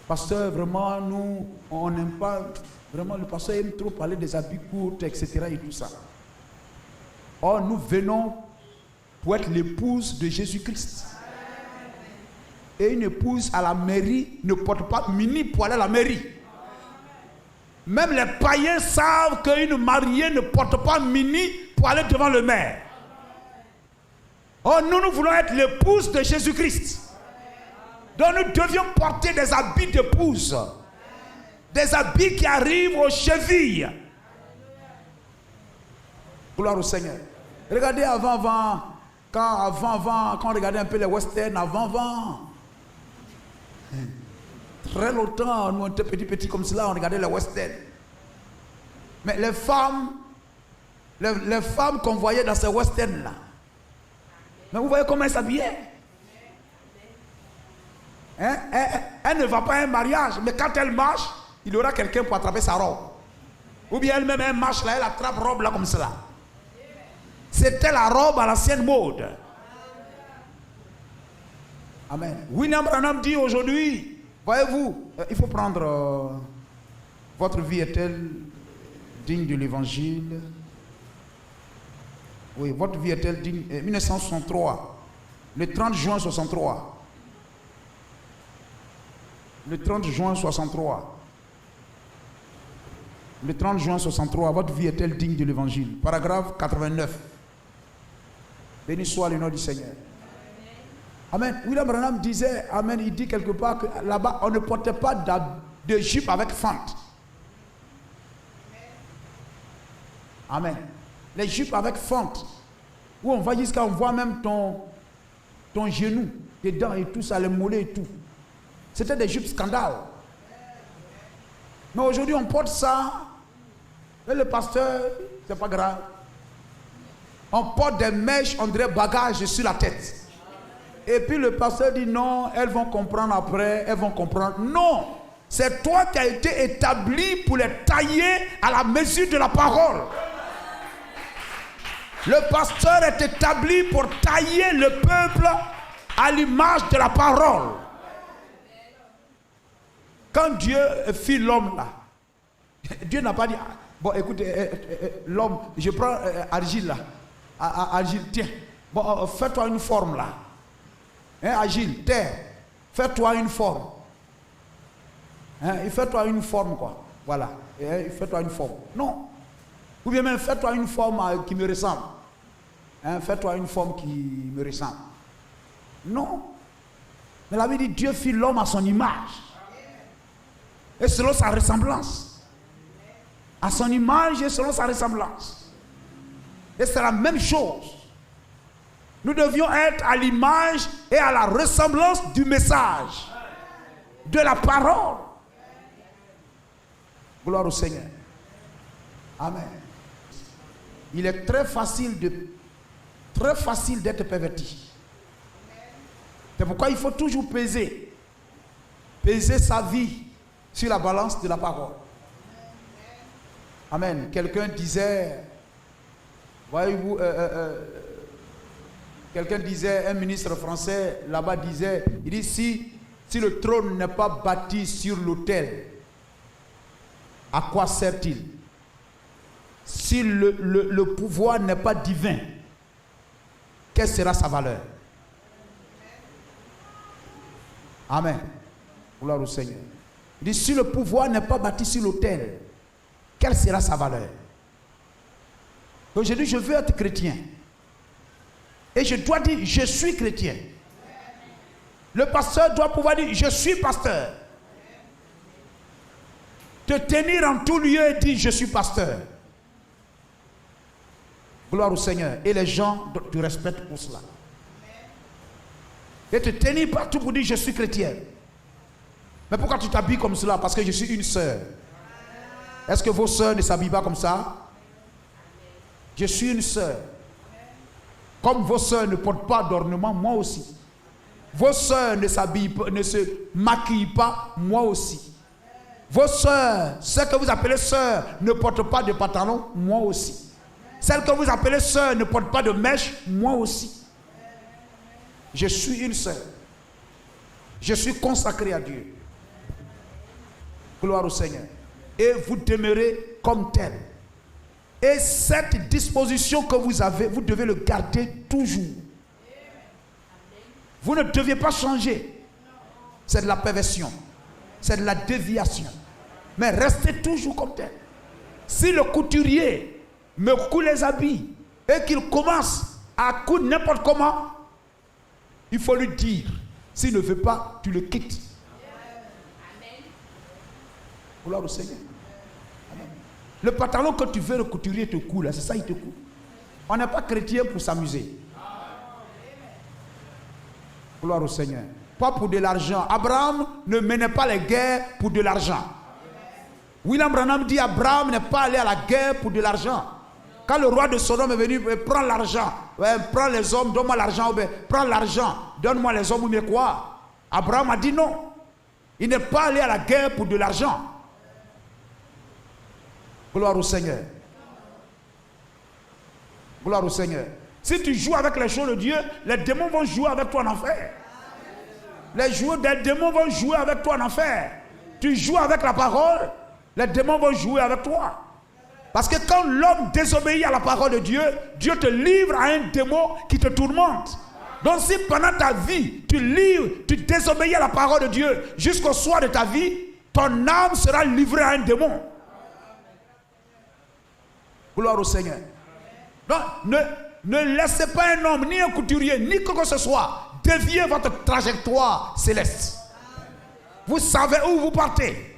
Pasteur, vraiment, nous, on n'aime pas, vraiment, le pasteur aime trop parler des habits courts, etc. et tout ça. Or, nous venons pour être l'épouse de Jésus-Christ. Et une épouse à la mairie ne porte pas mini pour aller à la mairie. Même les païens savent qu'une mariée ne porte pas mini pour aller devant le maire. Or, nous voulons être l'épouse de Jésus-Christ. Donc nous devions porter des habits d'épouse. Des habits qui arrivent aux chevilles. Gloire au Seigneur. Regardez quand on regardait un peu les westerns, avant. Très longtemps, nous on était petits comme cela, on regardait les westerns. Mais les femmes qu'on voyait dans ces westerns-là, mais vous voyez comment elles s'habillaient. Elle ne va pas à un mariage, mais quand elle marche, il y aura quelqu'un pour attraper sa robe. Ou bien elle-même, elle marche là, elle attrape robe là comme cela. C'était la robe à l'ancienne mode. Amen. William Branham dit aujourd'hui, voyez-vous, il faut prendre, votre vie est-elle digne de l'évangile? Oui, votre vie est-elle digne? 1963, le 30 juin 63. Le 30 juin 63. Le 30 juin 63, votre vie est-elle digne de l'évangile? Paragraphe 89. Béni soit le nom du Seigneur. Amen. William Branham disait, amen, il dit quelque part que là-bas, on ne portait pas de jupe avec fente. Amen. Les jupes avec fente, où on va jusqu'à, on voit même ton genou dedans et tout ça, les mollets et tout. C'était des jupes scandales. Mais aujourd'hui, on porte ça, et le pasteur, c'est pas grave. On porte des mèches, on dirait bagages sur la tête. Et puis le pasteur dit non, elles vont comprendre après, elles vont comprendre. Non, c'est toi qui as été établi pour les tailler à la mesure de la parole. Le pasteur est établi pour tailler le peuple à l'image de la parole. Quand Dieu fit l'homme là, Dieu n'a pas dit, bon écoutez, l'homme, je prends argile là, argile, tiens, bon, fais-toi une forme là. Agile, terre, fais-toi une forme. Fais-toi une forme quoi. Voilà. Fais-toi une forme. Non. Ou bien même fais-toi une forme qui me ressemble. Fais-toi une forme qui me ressemble. Non. Mais la Bible dit Dieu fit l'homme à son image. Et selon sa ressemblance. À son image et selon sa ressemblance. Et c'est la même chose. Nous devions être à l'image et à la ressemblance du message, de la parole. Gloire au Seigneur. Amen. Il est très facile d'être perverti. C'est pourquoi il faut toujours peser sa vie sur la balance de la parole. Amen. Quelqu'un disait, voyez-vous, quelqu'un disait, un ministre français là-bas disait, il dit si le trône n'est pas bâti sur l'autel, à quoi sert-il? Si le pouvoir n'est pas divin, quelle sera sa valeur? Amen. Gloire au Seigneur. Il dit si le pouvoir n'est pas bâti sur l'autel, quelle sera sa valeur? Aujourd'hui, je veux être chrétien. Et je dois dire, je suis chrétien. Le pasteur doit pouvoir dire, je suis pasteur. Te tenir en tout lieu et dire, je suis pasteur. Gloire au Seigneur. Et les gens te respectent pour cela. Et te tenir partout pour dire, je suis chrétien. Mais pourquoi tu t'habilles comme cela? Parce que je suis une sœur. Est-ce que vos sœurs ne s'habillent pas comme ça? Je suis une sœur. Comme vos sœurs ne portent pas d'ornement, moi aussi. Vos sœurs ne se maquillent pas, moi aussi. Vos sœurs, celles que vous appelez sœurs, ne portent pas de pantalon, moi aussi. Celles que vous appelez sœurs ne portent pas de mèche, moi aussi. Je suis une sœur. Je suis consacré à Dieu. Gloire au Seigneur. Et vous demeurez comme tel. Et cette disposition que vous avez, vous devez le garder toujours. Vous ne deviez pas changer. C'est de la perversion. C'est de la déviation. Mais restez toujours comme tel. Si le couturier me coud les habits et qu'il commence à coudre n'importe comment, il faut lui dire, s'il ne veut pas, tu le quittes. Gloire au Seigneur. Amen. Le pantalon que tu veux, le couturier te coud, là, c'est ça, il te coud. On n'est pas chrétien pour s'amuser. Gloire au Seigneur. Pas pour de l'argent. Abraham ne menait pas les guerres pour de l'argent. William Branham dit Abraham n'est pas allé à la guerre pour de l'argent. Quand le roi de Sodome est venu, prends l'argent, prends les hommes, donne-moi l'argent, prends l'argent, donne-moi les hommes, mais quoi? Abraham a dit non. Il n'est pas allé à la guerre pour de l'argent. Gloire au Seigneur. Gloire au Seigneur. Si tu joues avec les choses de Dieu, les démons vont jouer avec toi en enfer. Les démons vont jouer avec toi en enfer. Tu joues avec la parole, les démons vont jouer avec toi. Parce que quand l'homme désobéit à la parole de Dieu, Dieu te livre à un démon qui te tourmente. Donc si pendant ta vie, tu désobéis à la parole de Dieu jusqu'au soir de ta vie, ton âme sera livrée à un démon. Gloire au Seigneur. Donc ne laissez pas un homme, ni un couturier, ni quoi que ce soit dévier votre trajectoire céleste. Vous savez où vous partez.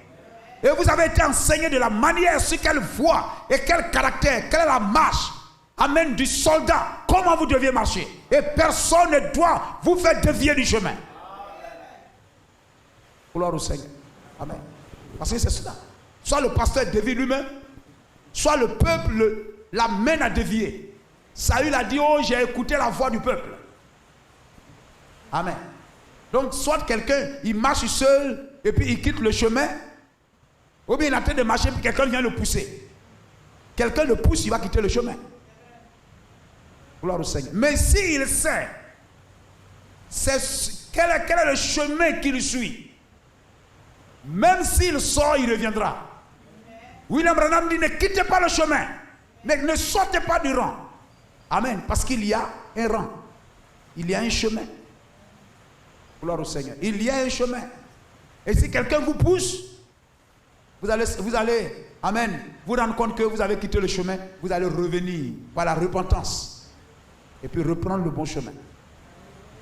Et vous avez été enseigné de la manière sur quelle voie et quel caractère, quelle est la marche, amen, du soldat, comment vous deviez marcher. Et personne ne doit vous faire dévier du chemin. Gloire au Seigneur. Amen. Parce que c'est cela. Soit le pasteur dévie lui-même, soit le peuple l'amène à dévier. Saül a dit, oh, j'ai écouté la voix du peuple. Amen. Donc, soit quelqu'un, il marche seul et puis il quitte le chemin, ou bien il a train de marcher puis quelqu'un vient le pousser. Quelqu'un le pousse, il va quitter le chemin. Gloire au Seigneur. Mais s'il sait quel est le chemin qu'il suit, même s'il sort, il reviendra. William Branham dit, ne quittez pas le chemin, ne sortez pas du rang. Amen. Parce qu'il y a un rang. Il y a un chemin. Gloire au Seigneur. Il y a un chemin. Et si quelqu'un vous pousse, vous allez, amen, vous rendre compte que vous avez quitté le chemin, vous allez revenir par la repentance. Et puis reprendre le bon chemin.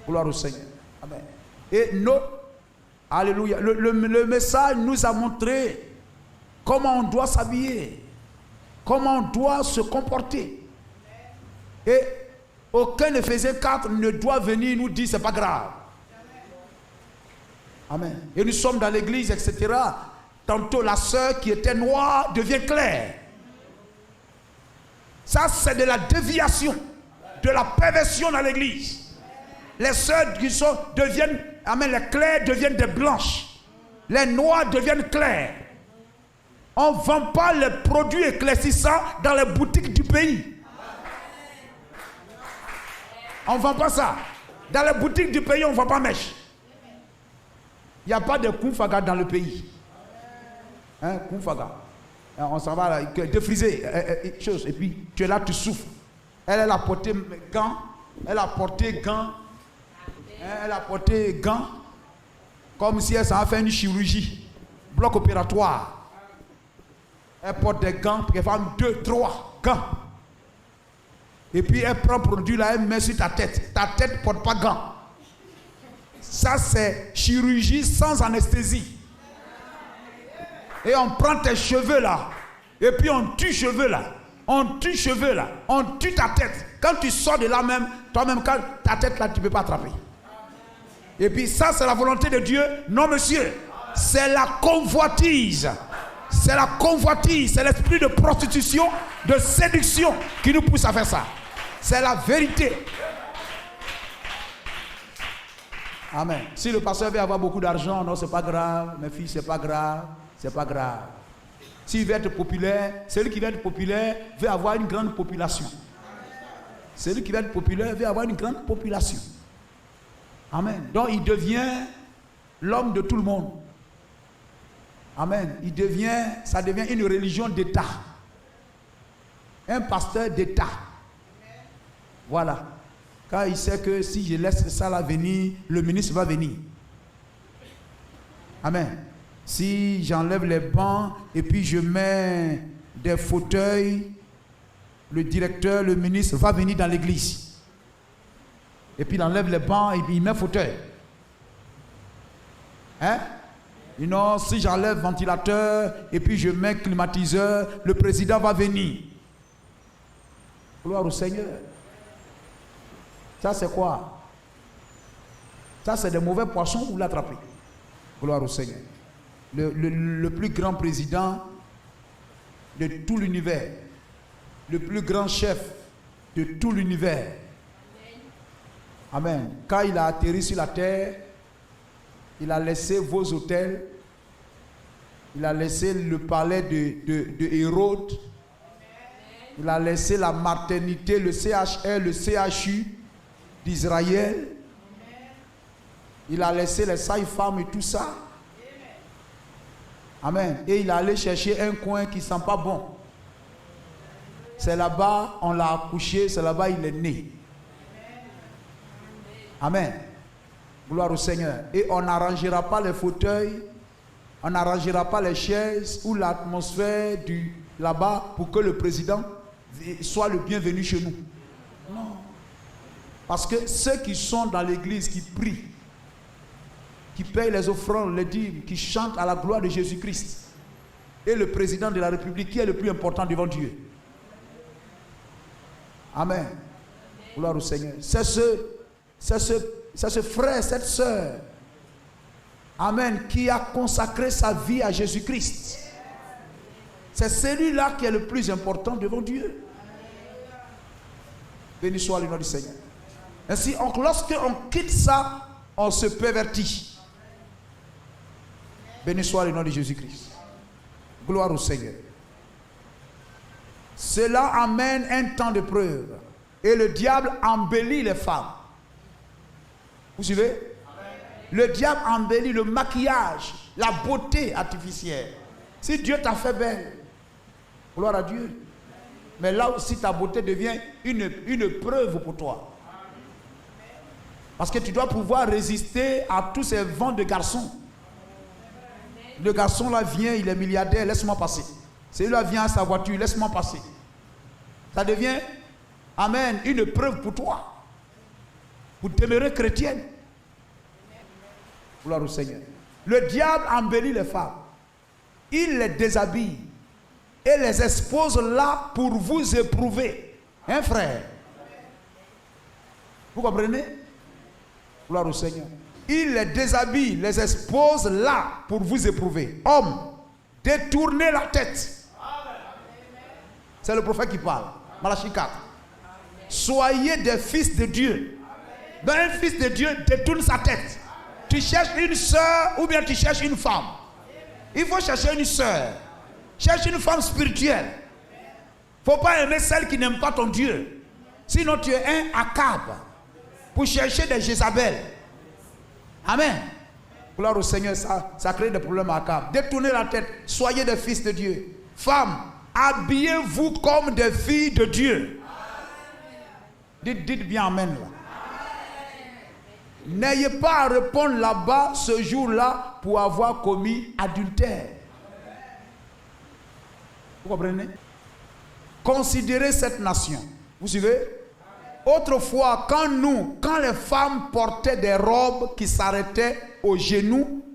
Gloire au Seigneur. Amen. Et alléluia, le message nous a montré comment on doit s'habiller, comment on doit se comporter. Et aucun Éphésiens 4 ne doit venir nous dire c'est pas grave. Amen. Et nous sommes dans l'église, etc. Tantôt la sœur qui était noire devient claire. Ça, c'est de la déviation, de la perversion dans l'église. Les sœurs qui deviennent, amen, les claires deviennent des blanches. Les noires deviennent claires. On ne vend pas les produits éclaircissants dans les boutiques du pays. On ne vend pas ça. Dans les boutiques du pays, on ne vend pas mèche. Il n'y a pas de Kounfaga dans le pays. Hein, Kounfaga. On s'en va là, défriser, chose. Et puis, tu es là, tu souffres. Elle a porté gants. Elle a porté gants. Elle a porté gants. Comme si elle s'en a fait une chirurgie. Bloc opératoire. Elle porte des gants. Puis elle fait 2, 3 gants. Et puis elle prend produit là, elle met sur ta tête. Ta tête ne porte pas gants. Ça, c'est chirurgie sans anesthésie. Et on prend tes cheveux là. Et puis on tue cheveux là. On tue cheveux là. On tue ta tête. Quand tu sors de là même, toi-même, quand ta tête là, tu ne peux pas attraper. Et puis ça, c'est la volonté de Dieu. Non, monsieur. C'est la convoitise. C'est la convoitise. C'est l'esprit de prostitution, de séduction qui nous pousse à faire ça. C'est la vérité. Amen. Si le pasteur veut avoir beaucoup d'argent, non, c'est pas grave. Mes filles, c'est pas grave. c'est pas grave. S'il veut être populaire, celui qui veut être populaire veut avoir une grande population. Celui qui veut être populaire veut avoir une grande population. Amen. Donc il devient l'homme de tout le monde. Amen. Ça devient une religion d'État. Un pasteur d'État. Voilà. Car il sait que si je laisse ça là venir, le ministre va venir. Amen. Si j'enlève les bancs et puis je mets des fauteuils, le directeur, le ministre va venir dans l'église. Et puis il enlève les bancs et puis il met fauteuil. Hein? Non, si j'enlève ventilateur et puis je mets climatiseur, le président va venir. Gloire au Seigneur. Ça c'est quoi? Ça c'est des mauvais poissons, vous l'attrapez. Gloire au Seigneur. Le plus grand président de tout l'univers, le plus grand chef de tout l'univers. Amen. Quand il a atterri sur la terre, il a laissé vos hôtels, il a laissé le palais de Hérode, il a laissé la maternité, le CHR, le CHU d'Israël, il a laissé les sages-femmes et tout ça. Amen. Et il est allé chercher un coin qui ne sent pas bon. C'est là-bas, on l'a accouché, c'est là-bas il est né. Amen. Gloire au Seigneur. Et on n'arrangera pas les fauteuils, on n'arrangera pas les chaises ou l'atmosphère là-bas pour que le président soit le bienvenu chez nous. Non. Parce que ceux qui sont dans l'église, qui prient, qui payent les offrandes, les dîmes, qui chantent à la gloire de Jésus-Christ, et le président de la République qui est le plus important devant Dieu. Amen. Gloire au Seigneur. C'est ce frère, cette sœur, amen, qui a consacré sa vie à Jésus-Christ. C'est celui-là qui est le plus important devant Dieu. Béni soit le nom du Seigneur. Ainsi, lorsqu'on quitte ça, on se pervertit. Béni soit le nom de Jésus-Christ. Gloire au Seigneur. Cela amène un temps de preuve. Et le diable embellit les femmes. Vous suivez? Le diable embellit le maquillage, la beauté artificielle. Si Dieu t'a fait belle, gloire à Dieu. Mais là aussi ta beauté devient une preuve pour toi. Parce que tu dois pouvoir résister à tous ces vents de garçons. Le garçon là vient, il est milliardaire, laisse-moi passer. Celui-là vient à sa voiture, laisse-moi passer. Ça devient, amen, une preuve pour toi. Pour demeurer chrétienne. Gloire au Seigneur. Le diable embellit les femmes. Il les déshabille. Et les expose là pour vous éprouver. Hein, frère? Vous comprenez? Gloire au Seigneur. Il les déshabille, les expose là pour vous éprouver. Hommes, détournez la tête. C'est le prophète qui parle. Malachie 4. Soyez des fils de Dieu. Dans un fils de Dieu, détourne sa tête. Tu cherches une soeur ou bien tu cherches une femme. Il faut chercher une soeur. Cherche une femme spirituelle. Il ne faut pas aimer celle qui n'aime pas ton Dieu. Sinon tu es un Akab. Pour chercher des Jézabel. Amen. Gloire au Seigneur, ça crée des problèmes à Akab. Détournez la tête. Soyez des fils de Dieu. Femmes, habillez-vous comme des filles de Dieu. Dites bien amen là. N'ayez pas à répondre là-bas ce jour-là pour avoir commis adultère. Vous comprenez? Considérez cette nation. Vous suivez? Autrefois, quand les femmes portaient des robes qui s'arrêtaient aux genoux,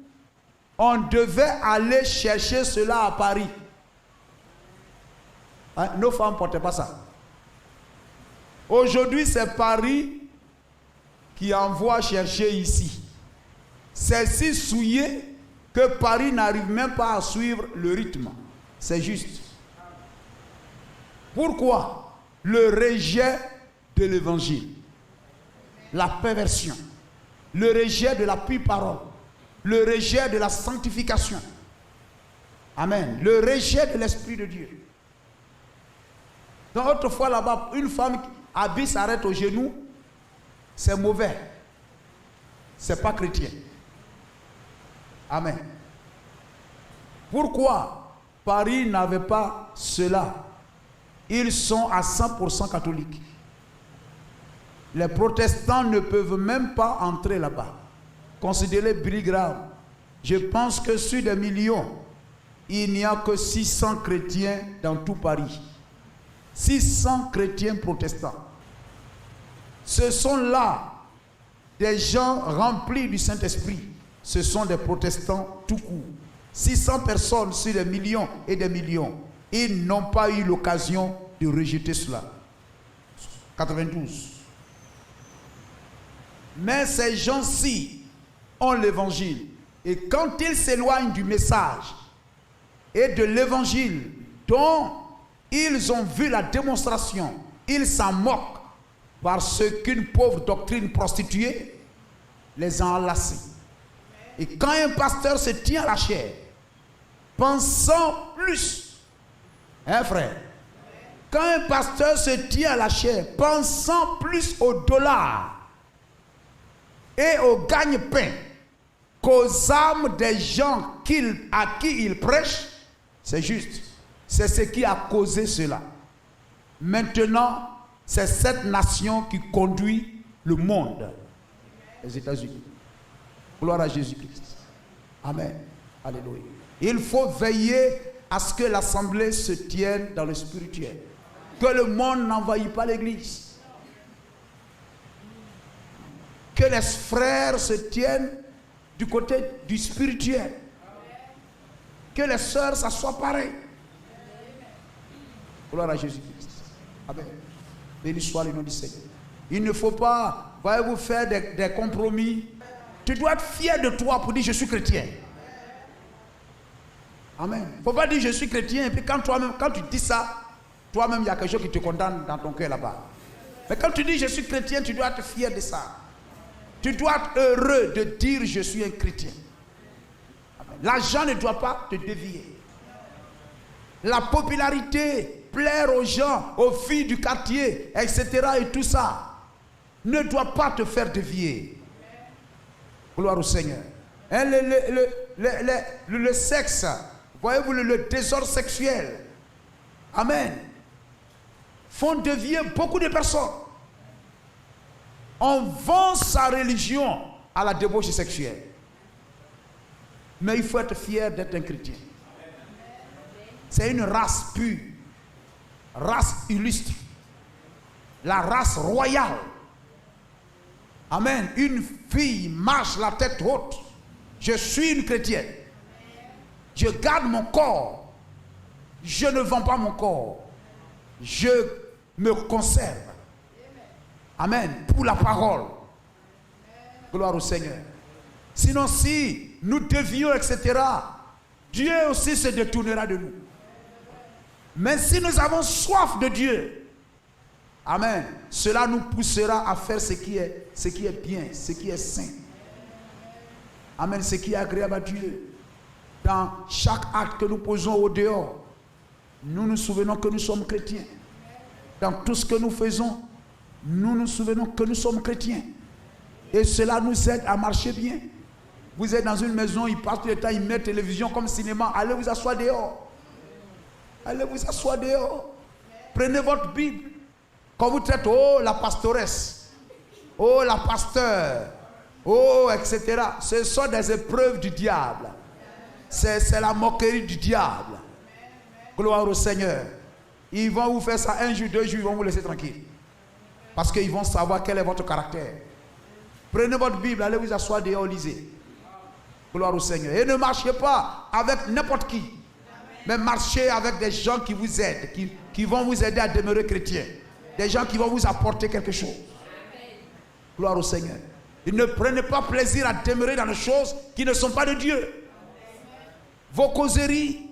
on devait aller chercher cela à Paris. Hein? Nos femmes ne portaient pas ça. Aujourd'hui, c'est Paris qui envoie chercher ici. C'est si souillé que Paris n'arrive même pas à suivre le rythme. C'est juste. Pourquoi? Le rejet de l'évangile, la perversion, le rejet de la pure parole, le rejet de la sanctification. Amen. Le rejet de l'Esprit de Dieu. Donc autrefois là-bas, une femme qui habille s'arrête au genou, c'est mauvais. C'est pas chrétien. Amen. Pourquoi Paris n'avait pas cela? Ils sont à 100% catholiques. Les protestants ne peuvent même pas entrer là-bas. Considérez Billy Graham. Je pense que sur des millions, il n'y a que 600 chrétiens dans tout Paris. 600 chrétiens protestants. Ce sont là des gens remplis du Saint-Esprit. Ce sont des protestants tout court. 600 personnes sur des millions et des millions. Ils n'ont pas eu l'occasion de rejeter cela. 92. Mais ces gens-ci ont l'évangile. Et quand ils s'éloignent du message et de l'évangile dont ils ont vu la démonstration, ils s'en moquent parce qu'une pauvre doctrine prostituée les a enlacés. Et quand un pasteur se tient à la chair, pensant plus, hein frère, quand un pasteur se tient à la chair, pensant plus au dollar et au gagne-pain qu'aux âmes des gens à qui il prêche, c'est juste. C'est ce qui a causé cela. Maintenant, c'est cette nation qui conduit le monde. Les États-Unis. Gloire à Jésus-Christ. Amen. Alléluia. Il faut veiller à ce que l'assemblée se tienne dans le spirituel. Que le monde n'envahisse pas l'église. Que les frères se tiennent du côté du spirituel. Que les sœurs, ça soit pareil. Gloire à Jésus-Christ. Amen. Béni soit le nom du Seigneur. Il ne faut pas, voyez-vous, faire des compromis. Tu dois être fier de toi pour dire je suis chrétien. Amen. Il ne faut pas dire je suis chrétien et puis quand tu dis ça, toi-même il y a quelque chose qui te condamne dans ton cœur là-bas. Mais quand tu dis je suis chrétien, tu dois être fier de ça. Tu dois être heureux de dire je suis un chrétien. L'argent ne doit pas te dévier. La popularité, plaire aux gens, aux filles du quartier, etc. et tout ça, ne doit pas te faire dévier. Gloire au Seigneur. Hein, le sexe, voyez-vous, le désordre sexuel, amen, font dévier beaucoup de personnes. On vend sa religion à la débauche sexuelle. Mais il faut être fier d'être un chrétien. C'est une race pure, race illustre, la race royale. Amen. Une fille marche la tête haute. Je suis une chrétienne. Je garde mon corps. Je ne vends pas mon corps. Je me conserve. Amen. Pour la parole. Gloire au Seigneur. Sinon, si nous dévions, etc., Dieu aussi se détournera de nous. Mais si nous avons soif de Dieu, amen, cela nous poussera à faire ce qui est bien, ce qui est saint. Amen, ce qui est agréable à Dieu. Dans chaque acte que nous posons au dehors, nous nous souvenons que nous sommes chrétiens. Dans tout ce que nous faisons, nous nous souvenons que nous sommes chrétiens. Et cela nous aide à marcher bien. Vous êtes dans une maison, ils passent tout le temps, ils mettent télévision comme cinéma. Allez vous asseoir dehors. Allez vous asseoir dehors. Prenez votre Bible. Quand vous traitez, oh la pastoresse, oh la pasteur, oh etc. Ce sont des épreuves du diable. C'est la moquerie du diable. Gloire au Seigneur. Ils vont vous faire ça un jour, 2 jours, ils vont vous laisser tranquille. Parce qu'ils vont savoir quel est votre caractère. Prenez votre Bible, allez vous asseoir dehors, lisez. Gloire au Seigneur. Et ne marchez pas avec n'importe qui. Mais marchez avec des gens qui vous aident, qui vont vous aider à demeurer chrétien. Des gens qui vont vous apporter quelque chose. Gloire au Seigneur. Et ne prenez pas plaisir à demeurer dans les choses qui ne sont pas de Dieu. Vos causeries,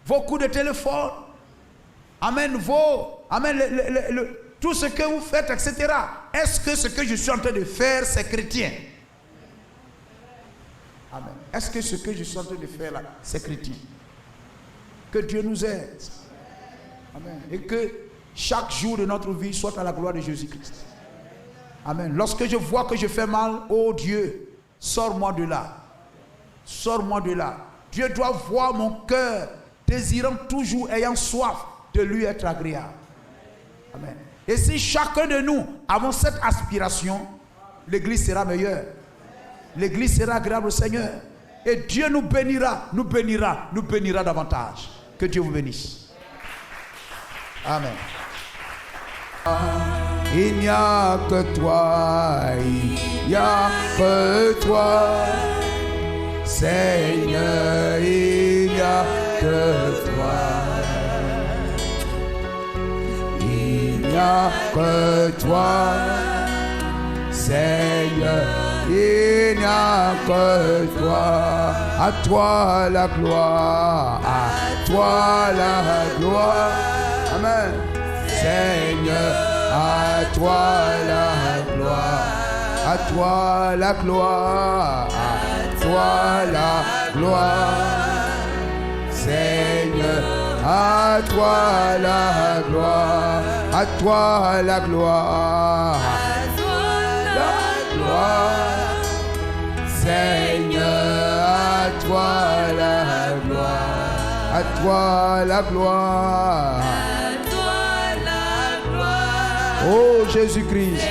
vos coups de téléphone, amen, tout ce que vous faites, etc. Est-ce que ce que je suis en train de faire, c'est chrétien? Amen. Est-ce que ce que je suis en train de faire là, c'est chrétien? Que Dieu nous aide. Amen. Et que chaque jour de notre vie soit à la gloire de Jésus-Christ. Amen. Lorsque je vois que je fais mal, oh Dieu, sors-moi de là. Sors-moi de là. Dieu doit voir mon cœur désirant toujours, ayant soif de lui être agréable. Amen. Et si chacun de nous avons cette aspiration, l'église sera meilleure. L'église sera agréable au Seigneur. Et Dieu nous bénira, nous bénira, nous bénira davantage. Que Dieu vous bénisse. Amen. Il n'y a que toi, il n'y a que toi, Seigneur, il n'y a que toi. Il n'y a que toi, Seigneur, il n'y a que toi. À toi la gloire, à toi la gloire. Amen. Seigneur, à toi la gloire, à toi la gloire, à toi la gloire. Seigneur, à toi la gloire, à toi la gloire, à toi la gloire. Seigneur, à toi la gloire, à toi la gloire. Oh Jésus-Christ,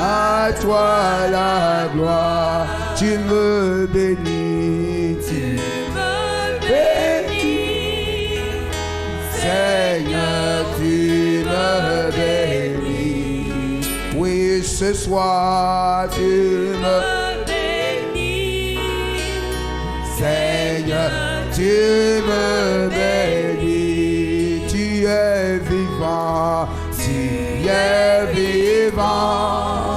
à toi la gloire, tu me bénis, tu me bénis. Seigneur, tu me bénis. Oui, ce soir, tu me bénis. Seigneur, tu me bénis. Tu es vivant. Tu es vivant,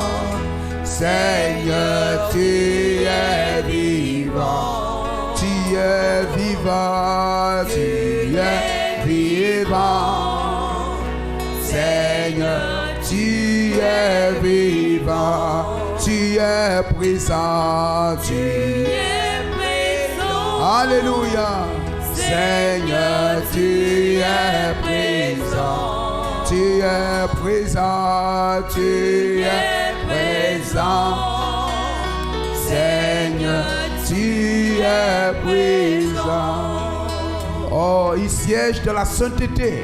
Seigneur, tu es vivant, tu es vivant, tu es vivant, Seigneur, tu es vivant, tu es présent, tu es présent, alléluia, Seigneur, tu es présent. Tu es présent, tu es présent, Seigneur, tu es présent. Oh, il siège de la sainteté.